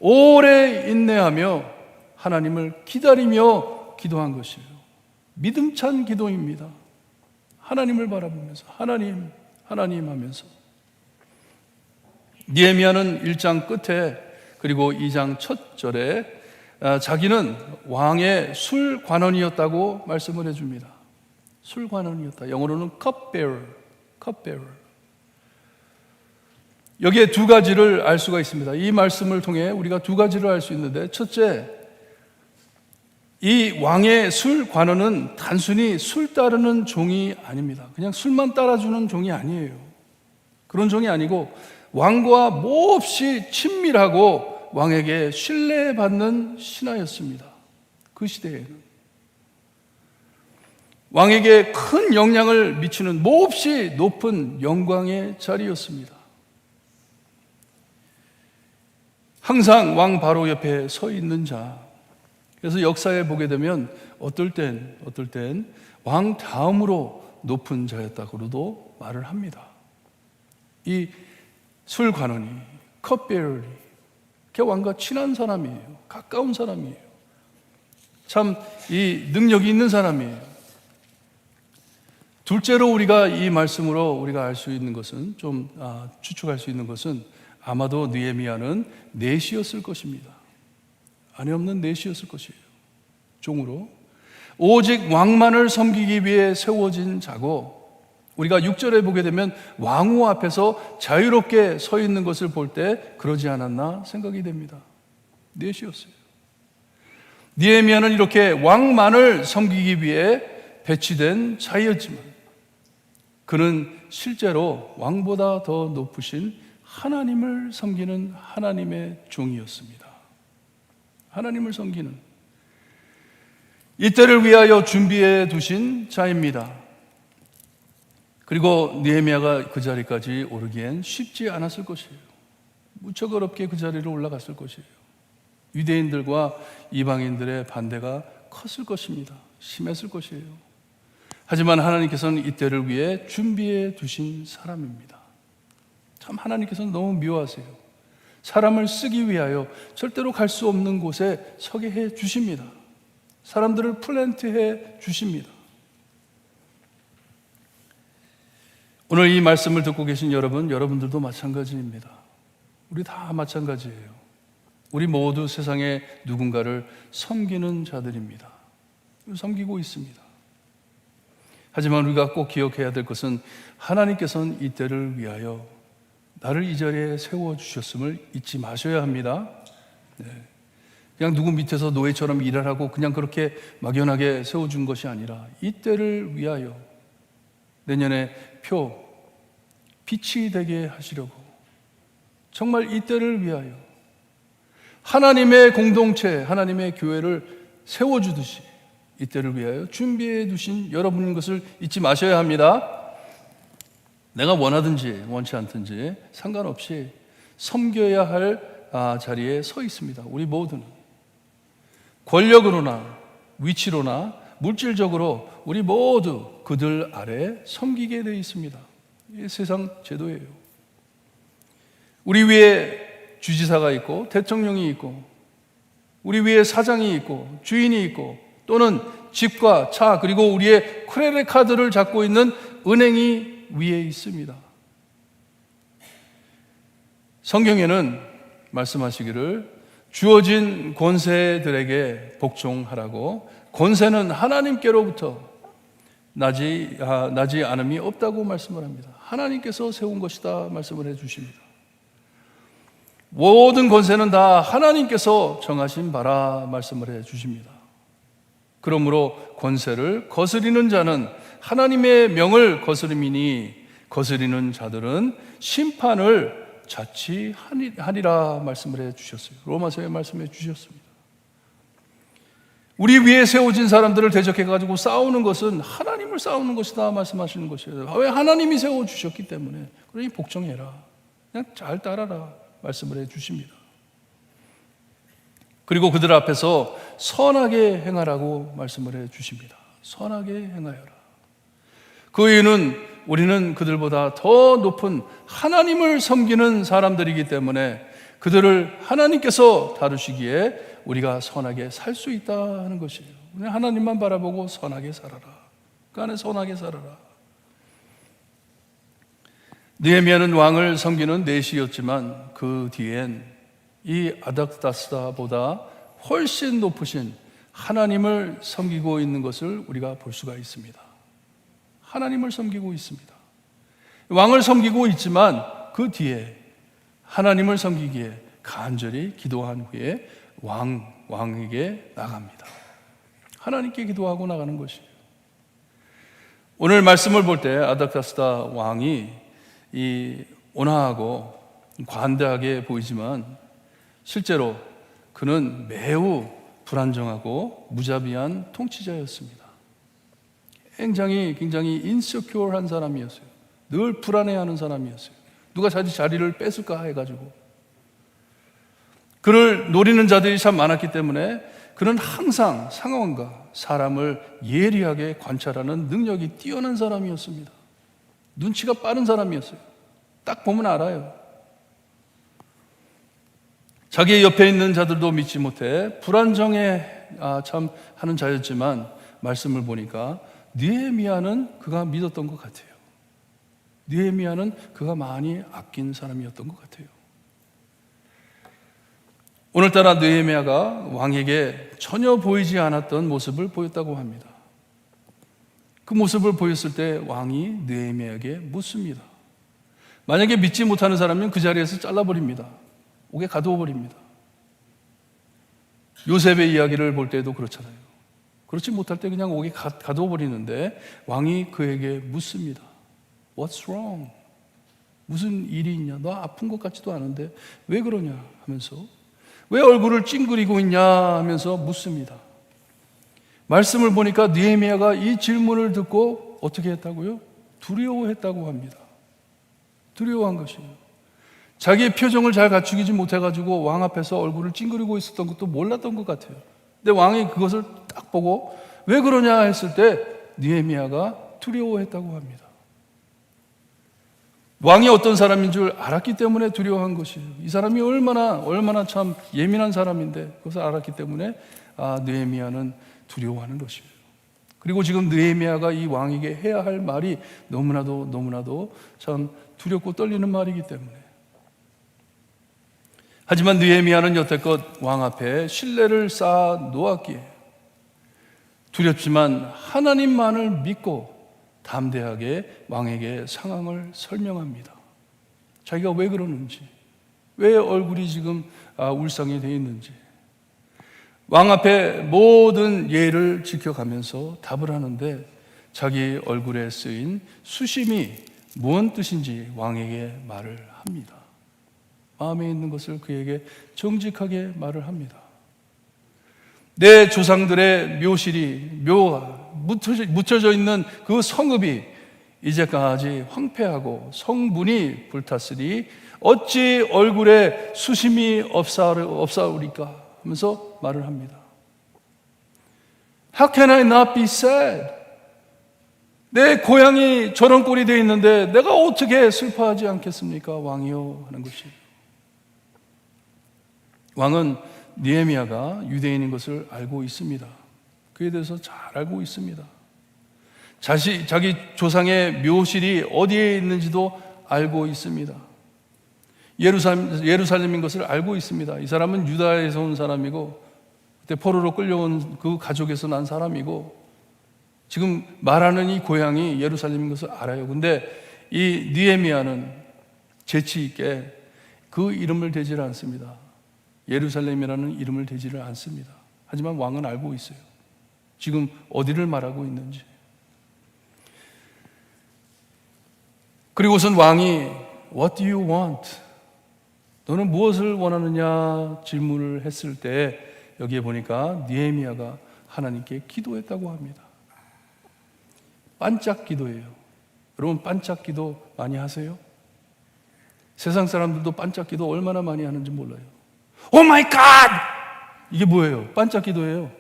오래 인내하며 하나님을 기다리며 기도한 것이에요. 믿음찬 기도입니다. 하나님을 바라보면서 하나님 하면서. 느헤미야는 1장 끝에 그리고 2장 첫 절에 자기는 왕의 술관원이었다고 말씀을 해줍니다. 술관원이었다. 영어로는 cupbearer. 여기에 두 가지를 알 수가 있습니다. 이 말씀을 통해 우리가 두 가지를 알 수 있는데, 첫째, 이 왕의 술관원은 단순히 술 따르는 종이 아닙니다. 그냥 술만 따라주는 종이 아니에요. 그런 종이 아니고 왕과 몹시 친밀하고 왕에게 신뢰받는 신하였습니다. 그 시대에는 왕에게 큰 영향을 미치는 몹시 높은 영광의 자리였습니다. 항상 왕 바로 옆에 서 있는 자. 그래서 역사에 보게 되면 어떨 땐 왕 다음으로 높은 자였다고도 말을 합니다. 이 술관원이, 컵베어리, 걔 왕과 친한 사람이에요. 가까운 사람이에요. 참 이 능력이 있는 사람이에요. 둘째로 우리가 이 말씀으로 우리가 알 수 있는 것은, 좀 추측할 수 있는 것은, 아마도 느헤미야는 내시였을 것입니다. 아내 없는 내시였을 것이에요. 종으로 오직 왕만을 섬기기 위해 세워진 자고, 우리가 6절에 보게 되면 왕후 앞에서 자유롭게 서 있는 것을 볼 때 그러지 않았나 생각이 됩니다. 내시였어요. 느헤미야는 이렇게 왕만을 섬기기 위해 배치된 자였지만 그는 실제로 왕보다 더 높으신 하나님을 섬기는 하나님의 종이었습니다. 하나님을 섬기는, 이때를 위하여 준비해 두신 자입니다. 그리고 느헤미야가 그 자리까지 오르기엔 쉽지 않았을 것이에요. 무척 어렵게 그 자리로 올라갔을 것이에요. 유대인들과 이방인들의 반대가 컸을 것입니다. 심했을 것이에요. 하지만 하나님께서는 이때를 위해 준비해 두신 사람입니다. 참 하나님께서는 너무 묘하세요. 사람을 쓰기 위하여 절대로 갈 수 없는 곳에 서게 해 주십니다. 사람들을 플랜트해 주십니다. 오늘 이 말씀을 듣고 계신 여러분들도 마찬가지입니다. 우리 다 마찬가지예요. 우리 모두 세상에 누군가를 섬기는 자들입니다. 섬기고 있습니다. 하지만 우리가 꼭 기억해야 될 것은, 하나님께서는 이때를 위하여 나를 이 자리에 세워주셨음을 잊지 마셔야 합니다. 그냥 누구 밑에서 노예처럼 일하라고 그냥 그렇게 막연하게 세워준 것이 아니라, 이때를 위하여 내년에 빛이 되게 하시려고, 정말 이때를 위하여 하나님의 공동체, 하나님의 교회를 세워주듯이 이때를 위하여 준비해 두신 여러분인 것을 잊지 마셔야 합니다. 내가 원하든지 원치 않든지 상관없이 섬겨야 할 자리에 서 있습니다. 우리 모두는 권력으로나 위치로나 물질적으로 우리 모두 그들 아래 섬기게 되어 있습니다. 이게 세상 제도예요. 우리 위에 주지사가 있고 대통령이 있고, 우리 위에 사장이 있고 주인이 있고, 또는 집과 차, 그리고 우리의 크레딧 카드를 잡고 있는 은행이 위에 있습니다. 성경에는 말씀하시기를 주어진 권세들에게 복종하라고, 권세는 하나님께로부터 나지 않음이 없다고 말씀을 합니다. 하나님께서 세운 것이다 말씀을 해주십니다. 모든 권세는 다 하나님께서 정하신 바라 말씀을 해주십니다. 그러므로 권세를 거스리는 자는 하나님의 명을 거스름이니 거스리는 자들은 심판을 자취하리라 말씀을 해 주셨어요. 로마서에 말씀해 주셨습니다. 우리 위에 세워진 사람들을 대적해가지고 싸우는 것은 하나님을 싸우는 것이다 말씀하시는 것이에요. 왜? 하나님이 세워주셨기 때문에. 그러니 복종해라. 그냥 잘 따라라 말씀을 해 주십니다. 그리고 그들 앞에서 선하게 행하라고 말씀을 해 주십니다. 선하게 행하여라. 그 이유는 우리는 그들보다 더 높은 하나님을 섬기는 사람들이기 때문에 그들을 하나님께서 다루시기에 우리가 선하게 살 수 있다는 것이에요. 우리 하나님만 바라보고 선하게 살아라. 그 안에 선하게 살아라. 느헤미야는 왕을 섬기는 내시였지만 그 뒤엔 이 아닥다스다보다 훨씬 높으신 하나님을 섬기고 있는 것을 우리가 볼 수가 있습니다. 하나님을 섬기고 있습니다. 왕을 섬기고 있지만 그 뒤에 하나님을 섬기기에 간절히 기도한 후에 왕에게 나갑니다. 하나님께 기도하고 나가는 것이에요. 오늘 말씀을 볼 때 아닥다스다 왕이 이 온화하고 관대하게 보이지만 실제로 그는 매우 불안정하고 무자비한 통치자였습니다. 굉장히 인세큐어한 사람이었어요. 늘 불안해하는 사람이었어요. 누가 자기 자리를 뺏을까 해가지고 그를 노리는 자들이 참 많았기 때문에 그는 항상 상황과 사람을 예리하게 관찰하는 능력이 뛰어난 사람이었습니다. 눈치가 빠른 사람이었어요. 딱 보면 알아요. 자기 옆에 있는 자들도 믿지 못해 불안정해 참 하는 자였지만 말씀을 보니까 느헤미야는 그가 믿었던 것 같아요. 느헤미야는 그가 많이 아낀 사람이었던 것 같아요. 오늘따라 느헤미야가 왕에게 전혀 보이지 않았던 모습을 보였다고 합니다. 그 모습을 보였을 때 왕이 느헤미야에게 묻습니다. 만약에 믿지 못하는 사람은 그 자리에서 잘라버립니다. 옥에 가두어버립니다. 요셉의 이야기를 볼 때도 그렇잖아요. 그렇지 못할 때 그냥 옥에 가두어버리는데 왕이 그에게 묻습니다. What's wrong? 무슨 일이 있냐? 너 아픈 것 같지도 않은데 왜 그러냐 하면서 왜 얼굴을 찡그리고 있냐 하면서 묻습니다. 말씀을 보니까 느헤미야가 이 질문을 듣고 어떻게 했다고요? 두려워했다고 합니다. 두려워한 것이에요. 자기의 표정을 잘 갖추지 못해가지고 왕 앞에서 얼굴을 찡그리고 있었던 것도 몰랐던 것 같아요. 근데 왕이 그것을 딱 보고 왜 그러냐 했을 때 느헤미야가 두려워했다고 합니다. 왕이 어떤 사람인 줄 알았기 때문에 두려워한 것이에요. 이 사람이 얼마나 참 예민한 사람인데 그것을 알았기 때문에 느헤미야는 두려워하는 것이에요. 그리고 지금 느헤미야가 이 왕에게 해야 할 말이 너무나도 참 두렵고 떨리는 말이기 때문에. 하지만 느헤미야는 여태껏 왕 앞에 신뢰를 쌓아 놓았기에 두렵지만 하나님만을 믿고 담대하게 왕에게 상황을 설명합니다. 자기가 왜 그러는지, 왜 얼굴이 지금 울상이 되어 있는지 왕 앞에 모든 예를 지켜가면서 답을 하는데 자기 얼굴에 쓰인 수심이 무슨 뜻인지 왕에게 말을 합니다. 마음에 있는 것을 그에게 정직하게 말을 합니다. 내 조상들의 묘실이 묻혀져 있는 그 성읍이 이제까지 황폐하고 성문이 불탔으니 어찌 얼굴에 수심이 없사오리까 하면서 말을 합니다. How can I not be sad? 내 고향이 저런 꼴이 되어 있는데 내가 어떻게 슬퍼하지 않겠습니까? 왕이요 하는 것이. 왕은 느헤미야가 유대인인 것을 알고 있습니다. 그에 대해서 잘 알고 있습니다. 자기 조상의 묘실이 어디에 있는지도 알고 있습니다. 예루살렘인 것을 알고 있습니다. 이 사람은 유다에서 온 사람이고 그때 포로로 끌려온 그 가족에서 난 사람이고 지금 말하는 이 고향이 예루살렘인 것을 알아요. 근데 이 느헤미야는 재치 있게 그 이름을 대지를 않습니다. 예루살렘이라는 이름을 대지를 않습니다. 하지만 왕은 알고 있어요. 지금 어디를 말하고 있는지. 그리고선 왕이 What do you want? 너는 무엇을 원하느냐 질문을 했을 때 여기에 보니까 느헤미야가 하나님께 기도했다고 합니다. 반짝 기도예요. 여러분 반짝 기도 많이 하세요? 세상 사람들도 반짝 기도 얼마나 많이 하는지 몰라요. 오 마이 갓! 이게 뭐예요? 반짝 기도예요.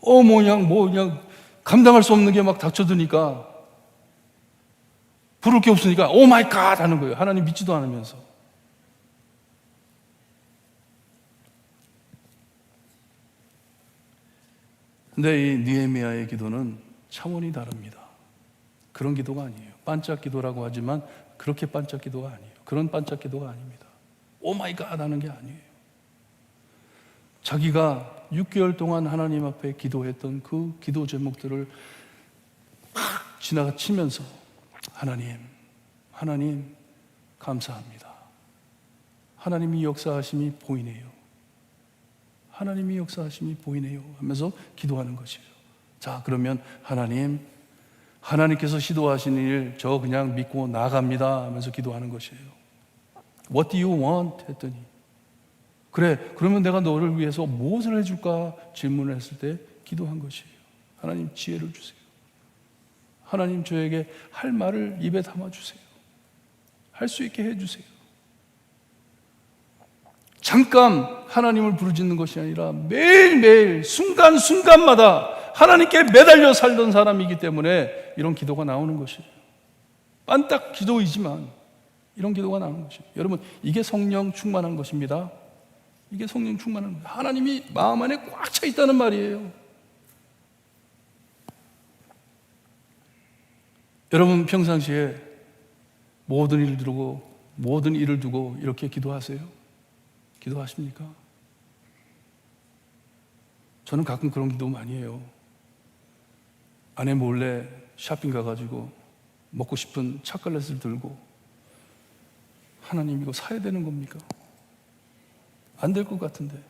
그냥 감당할 수 없는 게 막 닥쳐드니까 부를 게 없으니까 오 마이 갓 하는 거예요. 하나님 믿지도 않으면서. 근데 이 느헤미야의 기도는 차원이 다릅니다. 그런 기도가 아니에요. 반짝 기도라고 하지만 그렇게 반짝 기도가 아니에요. 그런 반짝 기도가 아닙니다. 오 마이 갓 하는 게 아니에요. 자기가 6개월 동안 하나님 앞에 기도했던 그 기도 제목들을 막 지나치면서 하나님 감사합니다. 하나님이 역사하심이 보이네요. 하나님이 역사하심이 보이네요 하면서 기도하는 것이에요. 자, 그러면 하나님께서 시도하시는 일 저 그냥 믿고 나갑니다 하면서 기도하는 것이에요. What do you want? 했더니 그래, 그러면 내가 너를 위해서 무엇을 해줄까 질문을 했을 때 기도한 것이에요. 하나님 지혜를 주세요. 하나님 저에게 할 말을 입에 담아주세요. 할 수 있게 해주세요. 잠깐 하나님을 부르짖는 것이 아니라 매일매일 순간순간마다 하나님께 매달려 살던 사람이기 때문에 이런 기도가 나오는 것이에요. 빤딱 기도이지만 이런 기도가 나오는 것이에요. 여러분, 이게 성령 충만한 것입니다. 이게 성령 충만한 거예요. 하나님이 마음 안에 꽉 차 있다는 말이에요. 여러분 평상시에 모든 일을 두고 이렇게 기도하세요? 기도하십니까? 저는 가끔 그런 기도 많이 해요. 아내 몰래 쇼핑 가가지고 먹고 싶은 초콜릿을 들고 하나님 이거 사야 되는 겁니까? 안 될 것 같은데.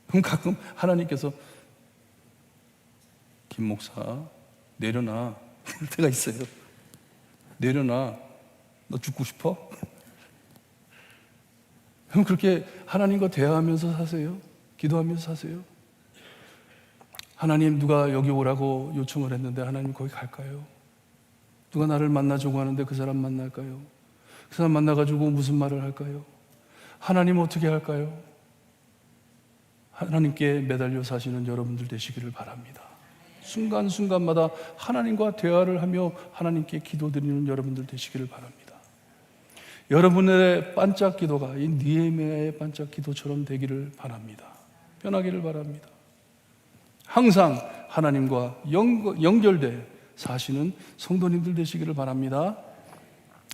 그럼 가끔 하나님께서 김 목사 내려놔 이럴 때가 있어요. 내려놔. 너 죽고 싶어? 그럼 그렇게 하나님과 대화하면서 사세요? 기도하면서 사세요? 하나님 누가 여기 오라고 요청을 했는데 하나님 거기 갈까요? 누가 나를 만나자고 하는데 그 사람 만날까요? 그 사람 만나가지고 무슨 말을 할까요? 하나님 어떻게 할까요? 하나님께 매달려 사시는 여러분들 되시기를 바랍니다. 순간순간마다 하나님과 대화를 하며 하나님께 기도드리는 여러분들 되시기를 바랍니다. 여러분의 반짝 기도가 이 느헤미야의 반짝 기도처럼 되기를 바랍니다. 변하기를 바랍니다. 항상 하나님과 연결돼 사시는 성도님들 되시기를 바랍니다.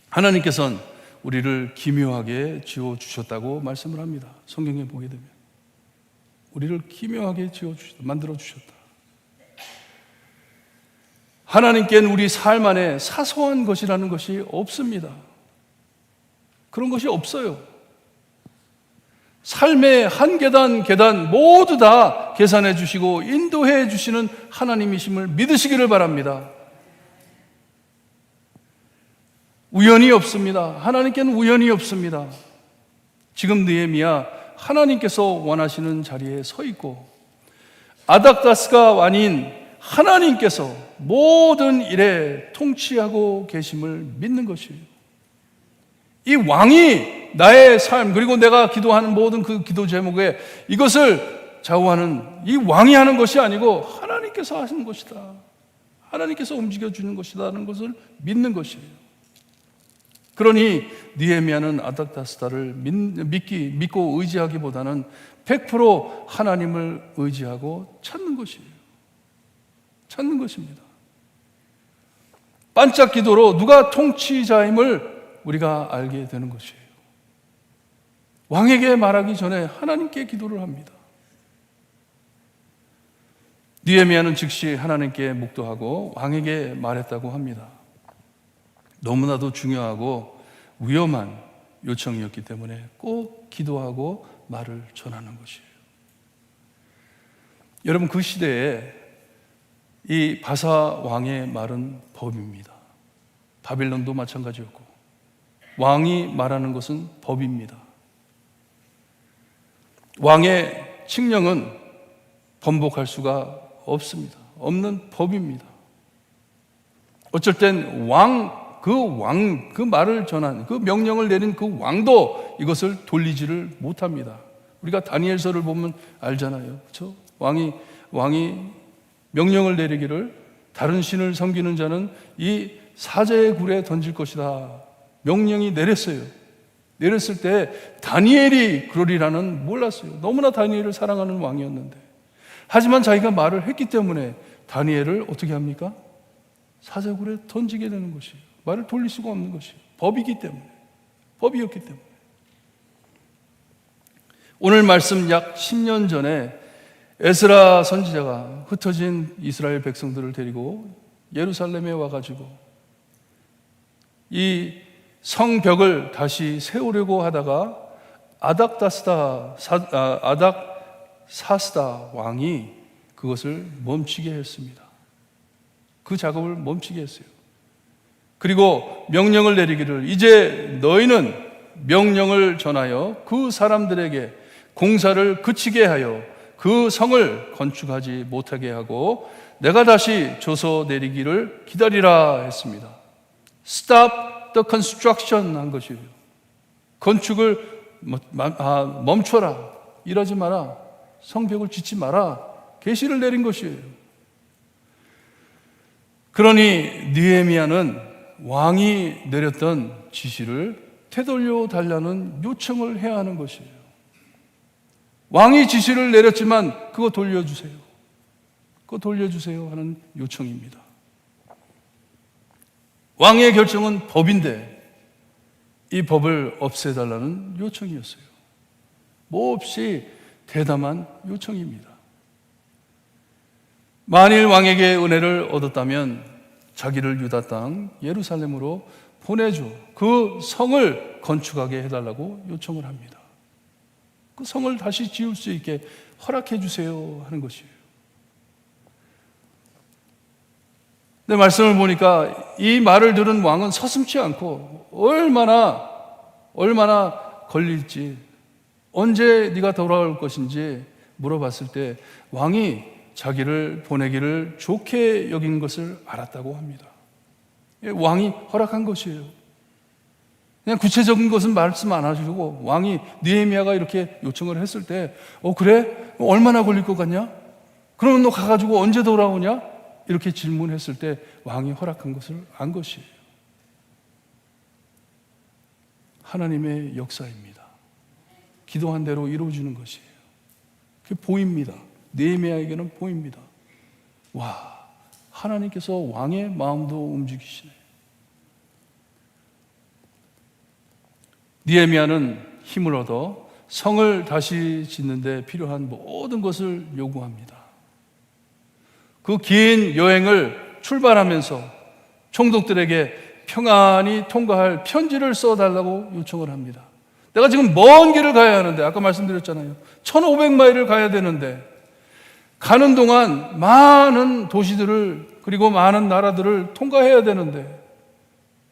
하나님께서는 우리를 기묘하게 지어주셨다고 말씀을 합니다. 성경에 보게 되면 우리를 기묘하게 지어주셨다, 만들어주셨다. 하나님께는 우리 삶 안에 사소한 것이라는 것이 없습니다. 그런 것이 없어요. 삶의 한 계단 모두 다 계산해 주시고 인도해 주시는 하나님이심을 믿으시기를 바랍니다. 우연이 없습니다. 하나님께는 우연이 없습니다. 지금 느헤미야 하나님께서 원하시는 자리에 서 있고 아닥다스가 아닌 하나님께서 모든 일에 통치하고 계심을 믿는 것이에요. 이 왕이 나의 삶 그리고 내가 기도하는 모든 그 기도 제목에 이것을 좌우하는 이 왕이 하는 것이 아니고 하나님께서 하시는 것이다. 하나님께서 움직여주는 것이라는 것을 믿는 것이에요. 그러니 느헤미야는 아닥다스다를 믿고 의지하기보다는 100% 하나님을 의지하고 찾는 것이에요. 찾는 것입니다. 반짝 기도로 누가 통치자임을 우리가 알게 되는 것이에요. 왕에게 말하기 전에 하나님께 기도를 합니다. 느헤미야는 즉시 하나님께 묵도하고 왕에게 말했다고 합니다. 너무나도 중요하고 위험한 요청이었기 때문에 꼭 기도하고 말을 전하는 것이에요. 여러분 그 시대에 이 바사 왕의 말은 법입니다. 바빌론도 마찬가지였고, 왕이 말하는 것은 법입니다. 왕의 칙령은 번복할 수가 없습니다. 없는 법입니다. 어쩔 땐 그 말을 전한, 그 명령을 내린 그 왕도 이것을 돌리지를 못합니다. 우리가 다니엘서를 보면 알잖아요. 그렇죠? 왕이 명령을 내리기를 다른 신을 섬기는 자는 이 사자의 굴에 던질 것이다. 명령이 내렸어요. 내렸을 때 다니엘이 그러리라는 몰랐어요. 너무나 다니엘을 사랑하는 왕이었는데. 하지만 자기가 말을 했기 때문에 다니엘을 어떻게 합니까? 사자굴에 던지게 되는 것이에요. 말을 돌릴 수가 없는 것이에요. 법이기 때문에. 법이었기 때문에. 오늘 말씀 약 10년 전에 에스라 선지자가 흩어진 이스라엘 백성들을 데리고 예루살렘에 와가지고 이 성벽을 다시 세우려고 하다가 아닥사스다 왕이 그것을 멈추게 했습니다. 그 작업을 멈추게 했어요. 그리고 명령을 내리기를, 이제 너희는 명령을 전하여 그 사람들에게 공사를 그치게 하여 그 성을 건축하지 못하게 하고 내가 다시 줘서 내리기를 기다리라 했습니다. Stop the construction 한 것이에요. 건축을 멈춰라. 일하지 마라. 성벽을 짓지 마라. 계시를 내린 것이에요. 그러니 느헤미야는 왕이 내렸던 지시를 되돌려 달라는 요청을 해야 하는 것이에요. 왕이 지시를 내렸지만 그거 돌려주세요. 그거 돌려주세요 하는 요청입니다. 왕의 결정은 법인데 이 법을 없애달라는 요청이었어요. 몹시 대담한 요청입니다. 만일 왕에게 은혜를 얻었다면 자기를 유다 땅 예루살렘으로 보내줘 그 성을 건축하게 해달라고 요청을 합니다. 그 성을 다시 지을 수 있게 허락해 주세요 하는 것이에요. 내 말씀을 보니까 이 말을 들은 왕은 서슴지 않고 얼마나 걸릴지, 언제 네가 돌아올 것인지 물어봤을 때 왕이 자기를 보내기를 좋게 여긴 것을 알았다고 합니다. 왕이 허락한 것이에요. 그냥 구체적인 것은 말씀 안 하시고 왕이 느헤미야가 이렇게 요청을 했을 때 그래? 얼마나 걸릴 것 같냐? 그러면 너 가가지고 언제 돌아오냐? 이렇게 질문했을 때 왕이 허락한 것을 안 것이에요. 하나님의 역사입니다. 기도한 대로 이루어지는 것이에요. 그게 보입니다. 느헤미야에게는 보입니다. 와, 하나님께서 왕의 마음도 움직이시네. 느헤미야는 힘을 얻어 성을 다시 짓는 데 필요한 모든 것을 요구합니다. 그 긴 여행을 출발하면서 총독들에게 평안히 통과할 편지를 써달라고 요청을 합니다. 내가 지금 먼 길을 가야 하는데, 아까 말씀드렸잖아요. 1500마일을 가야 되는데, 가는 동안 많은 도시들을, 그리고 많은 나라들을 통과해야 되는데,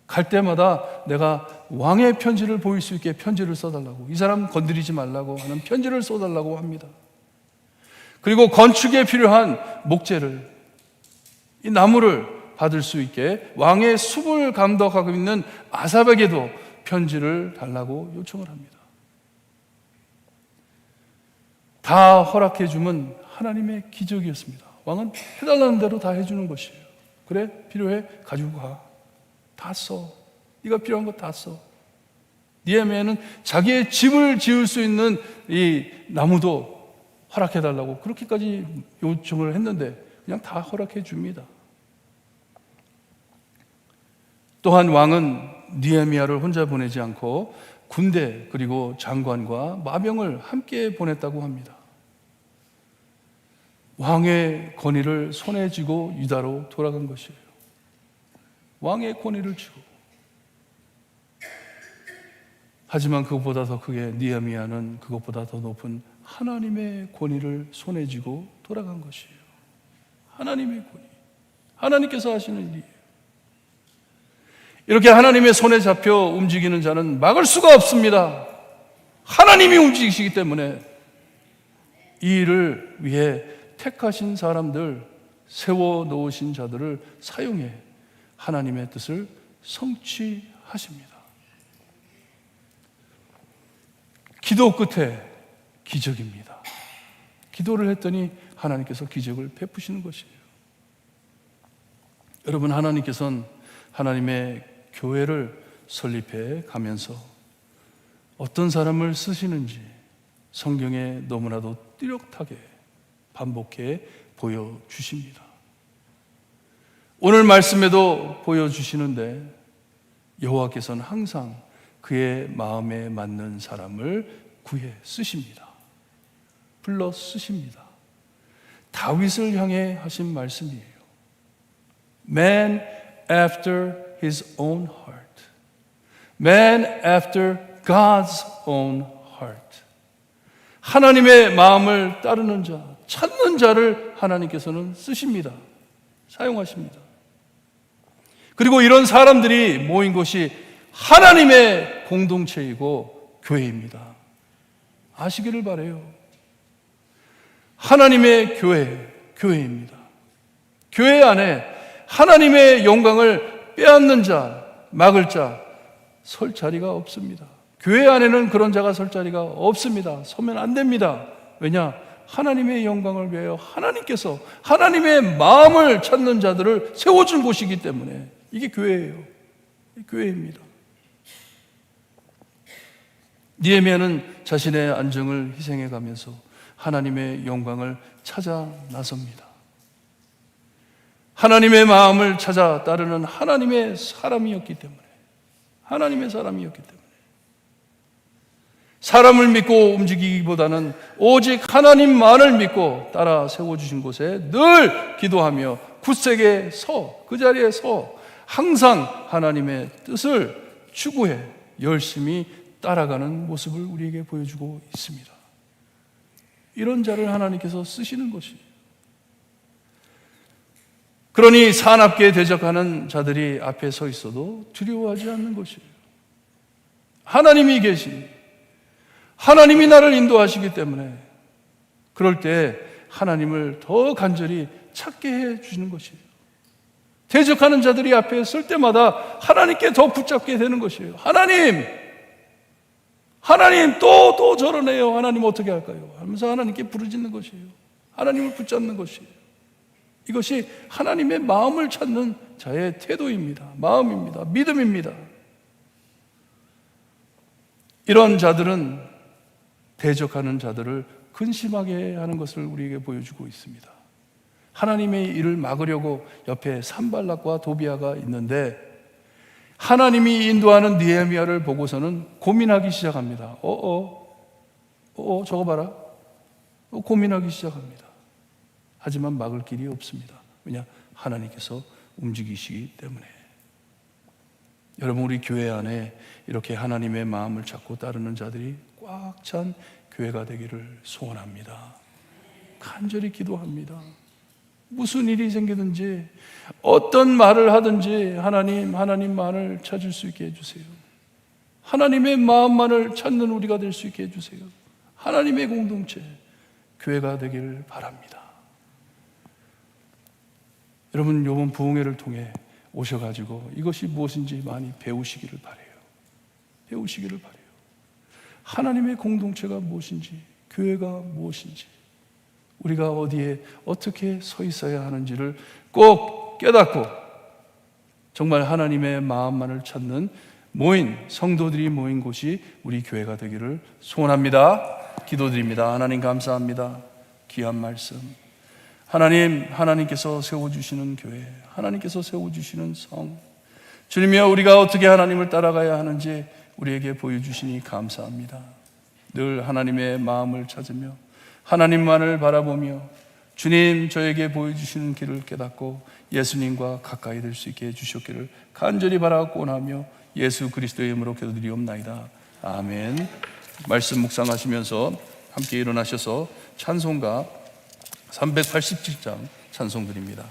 갈 때마다 내가 왕의 편지를 보일 수 있게 편지를 써달라고, 이 사람 건드리지 말라고 하는 편지를 써달라고 합니다. 그리고 건축에 필요한 목재를, 이 나무를 받을 수 있게 왕의 숲을 감독하고 있는 아삽에게도 편지를 달라고 요청을 합니다. 다 허락해 주면 하나님의 기적이었습니다. 왕은 해달라는 대로 다 해주는 것이에요. 그래? 필요해? 가지고 가. 다 써. 네가 필요한 거 다 써. 느헤미야는 자기의 집을 지을 수 있는 이 나무도 허락해 달라고 그렇게까지 요청을 했는데 그냥 다 허락해 줍니다. 또한 왕은 느헤미야를 혼자 보내지 않고 군대 그리고 장관과 마병을 함께 보냈다고 합니다. 왕의 권위를 손에 쥐고 유다로 돌아간 것이에요. 왕의 권위를 쥐고. 하지만 그것보다 더 크게 느헤미야는 그것보다 더 높은 하나님의 권위를 손에 쥐고 돌아간 것이에요. 하나님의 권위. 하나님께서 하시는 일이에요. 이렇게 하나님의 손에 잡혀 움직이는 자는 막을 수가 없습니다. 하나님이 움직이시기 때문에 이 일을 위해 택하신 사람들, 세워놓으신 자들을 사용해 하나님의 뜻을 성취하십니다. 기도 끝에 기적입니다. 기도를 했더니 하나님께서 기적을 베푸시는 것이에요. 여러분, 하나님께서는 하나님의 교회를 설립해 가면서 어떤 사람을 쓰시는지 성경에 너무나도 뚜렷하게 반복해 보여주십니다. 오늘 말씀에도 보여주시는데 여호와께서는 항상 그의 마음에 맞는 사람을 구해 쓰십니다. 불러 쓰십니다. 다윗을 향해 하신 말씀이에요. Man after his own heart. Man after God's own heart. 하나님의 마음을 따르는 자, 찾는 자를 하나님께서는 쓰십니다. 사용하십니다. 그리고 이런 사람들이 모인 곳이 하나님의 공동체이고 교회입니다. 아시기를 바라요. 하나님의 교회입니다. 교회 안에 하나님의 영광을 빼앗는 자, 막을 자, 설 자리가 없습니다. 교회 안에는 그런 자가 설 자리가 없습니다. 서면 안 됩니다. 왜냐? 하나님의 영광을 위하여 하나님께서 하나님의 마음을 찾는 자들을 세워준 곳이기 때문에 이게 교회예요. 교회입니다. 느헤미야는 자신의 안정을 희생해 가면서 하나님의 영광을 찾아 나섭니다. 하나님의 마음을 찾아 따르는 하나님의 사람이었기 때문에 사람을 믿고 움직이기보다는 오직 하나님만을 믿고 따라 세워주신 곳에 늘 기도하며 굳세게 그 자리에 항상 하나님의 뜻을 추구해 열심히 따라가는 모습을 우리에게 보여주고 있습니다. 이런 자를 하나님께서 쓰시는 것이에요. 그러니 사납게 대적하는 자들이 앞에 서 있어도 두려워하지 않는 것이에요. 하나님이 하나님이 나를 인도하시기 때문에 그럴 때 하나님을 더 간절히 찾게 해 주시는 것이에요. 대적하는 자들이 앞에 설 때마다 하나님께 더 붙잡게 되는 것이에요. 하나님 또 저러네요. 하나님 어떻게 할까요? 하면서 하나님께 부르짖는 것이에요. 하나님을 붙잡는 것이에요. 이것이 하나님의 마음을 찾는 자의 태도입니다. 마음입니다. 믿음입니다. 이런 자들은 대적하는 자들을 근심하게 하는 것을 우리에게 보여주고 있습니다. 하나님의 일을 막으려고 옆에 산발락과 도비아가 있는데 하나님이 인도하는 느헤미야를 보고서는 고민하기 시작합니다. 저거 봐라. 고민하기 시작합니다. 하지만 막을 길이 없습니다. 왜냐? 하나님께서 움직이시기 때문에. 여러분, 우리 교회 안에 이렇게 하나님의 마음을 찾고 따르는 자들이 꽉 찬 교회가 되기를 소원합니다. 간절히 기도합니다. 무슨 일이 생기든지 어떤 말을 하든지 하나님만을 찾을 수 있게 해주세요. 하나님의 마음만을 찾는 우리가 될 수 있게 해주세요. 하나님의 공동체, 교회가 되기를 바랍니다. 여러분, 이번 부흥회를 통해 오셔가지고 이것이 무엇인지 많이 배우시기를 바라요. 하나님의 공동체가 무엇인지, 교회가 무엇인지, 우리가 어디에 어떻게 서 있어야 하는지를 꼭 깨닫고 정말 하나님의 마음만을 찾는 성도들이 모인 곳이 우리 교회가 되기를 소원합니다. 기도드립니다. 하나님 감사합니다. 귀한 말씀, 하나님께서 세워주시는 교회, 하나님께서 세워주시는 성, 주님이여, 우리가 어떻게 하나님을 따라가야 하는지 우리에게 보여주시니 감사합니다. 늘 하나님의 마음을 찾으며 하나님만을 바라보며 주님 저에게 보여주시는 길을 깨닫고 예수님과 가까이 될 수 있게 해주셨기를 간절히 바라고 원하며 예수 그리스도의 이름으로 기도드리옵나이다. 아멘. 말씀 묵상하시면서 함께 일어나셔서 찬송가 387장 찬송 드립니다.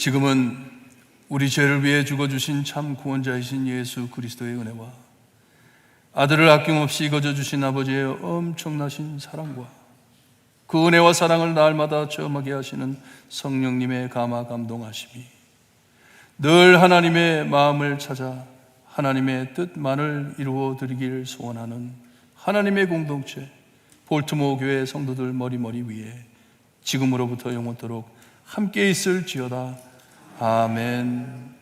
지금은 우리 죄를 위해 죽어주신 참 구원자이신 예수 그리스도의 은혜와 아들을 아낌없이 거저주신 아버지의 엄청나신 사랑과 그 은혜와 사랑을 날마다 체험하게 하시는 성령님의 감화 감동하심이 늘 하나님의 마음을 찾아 하나님의 뜻만을 이루어 드리길 소원하는 하나님의 공동체 볼트모어 교회 성도들 머리머리 위에 지금으로부터 영원토록 함께 있을지어다. 아멘.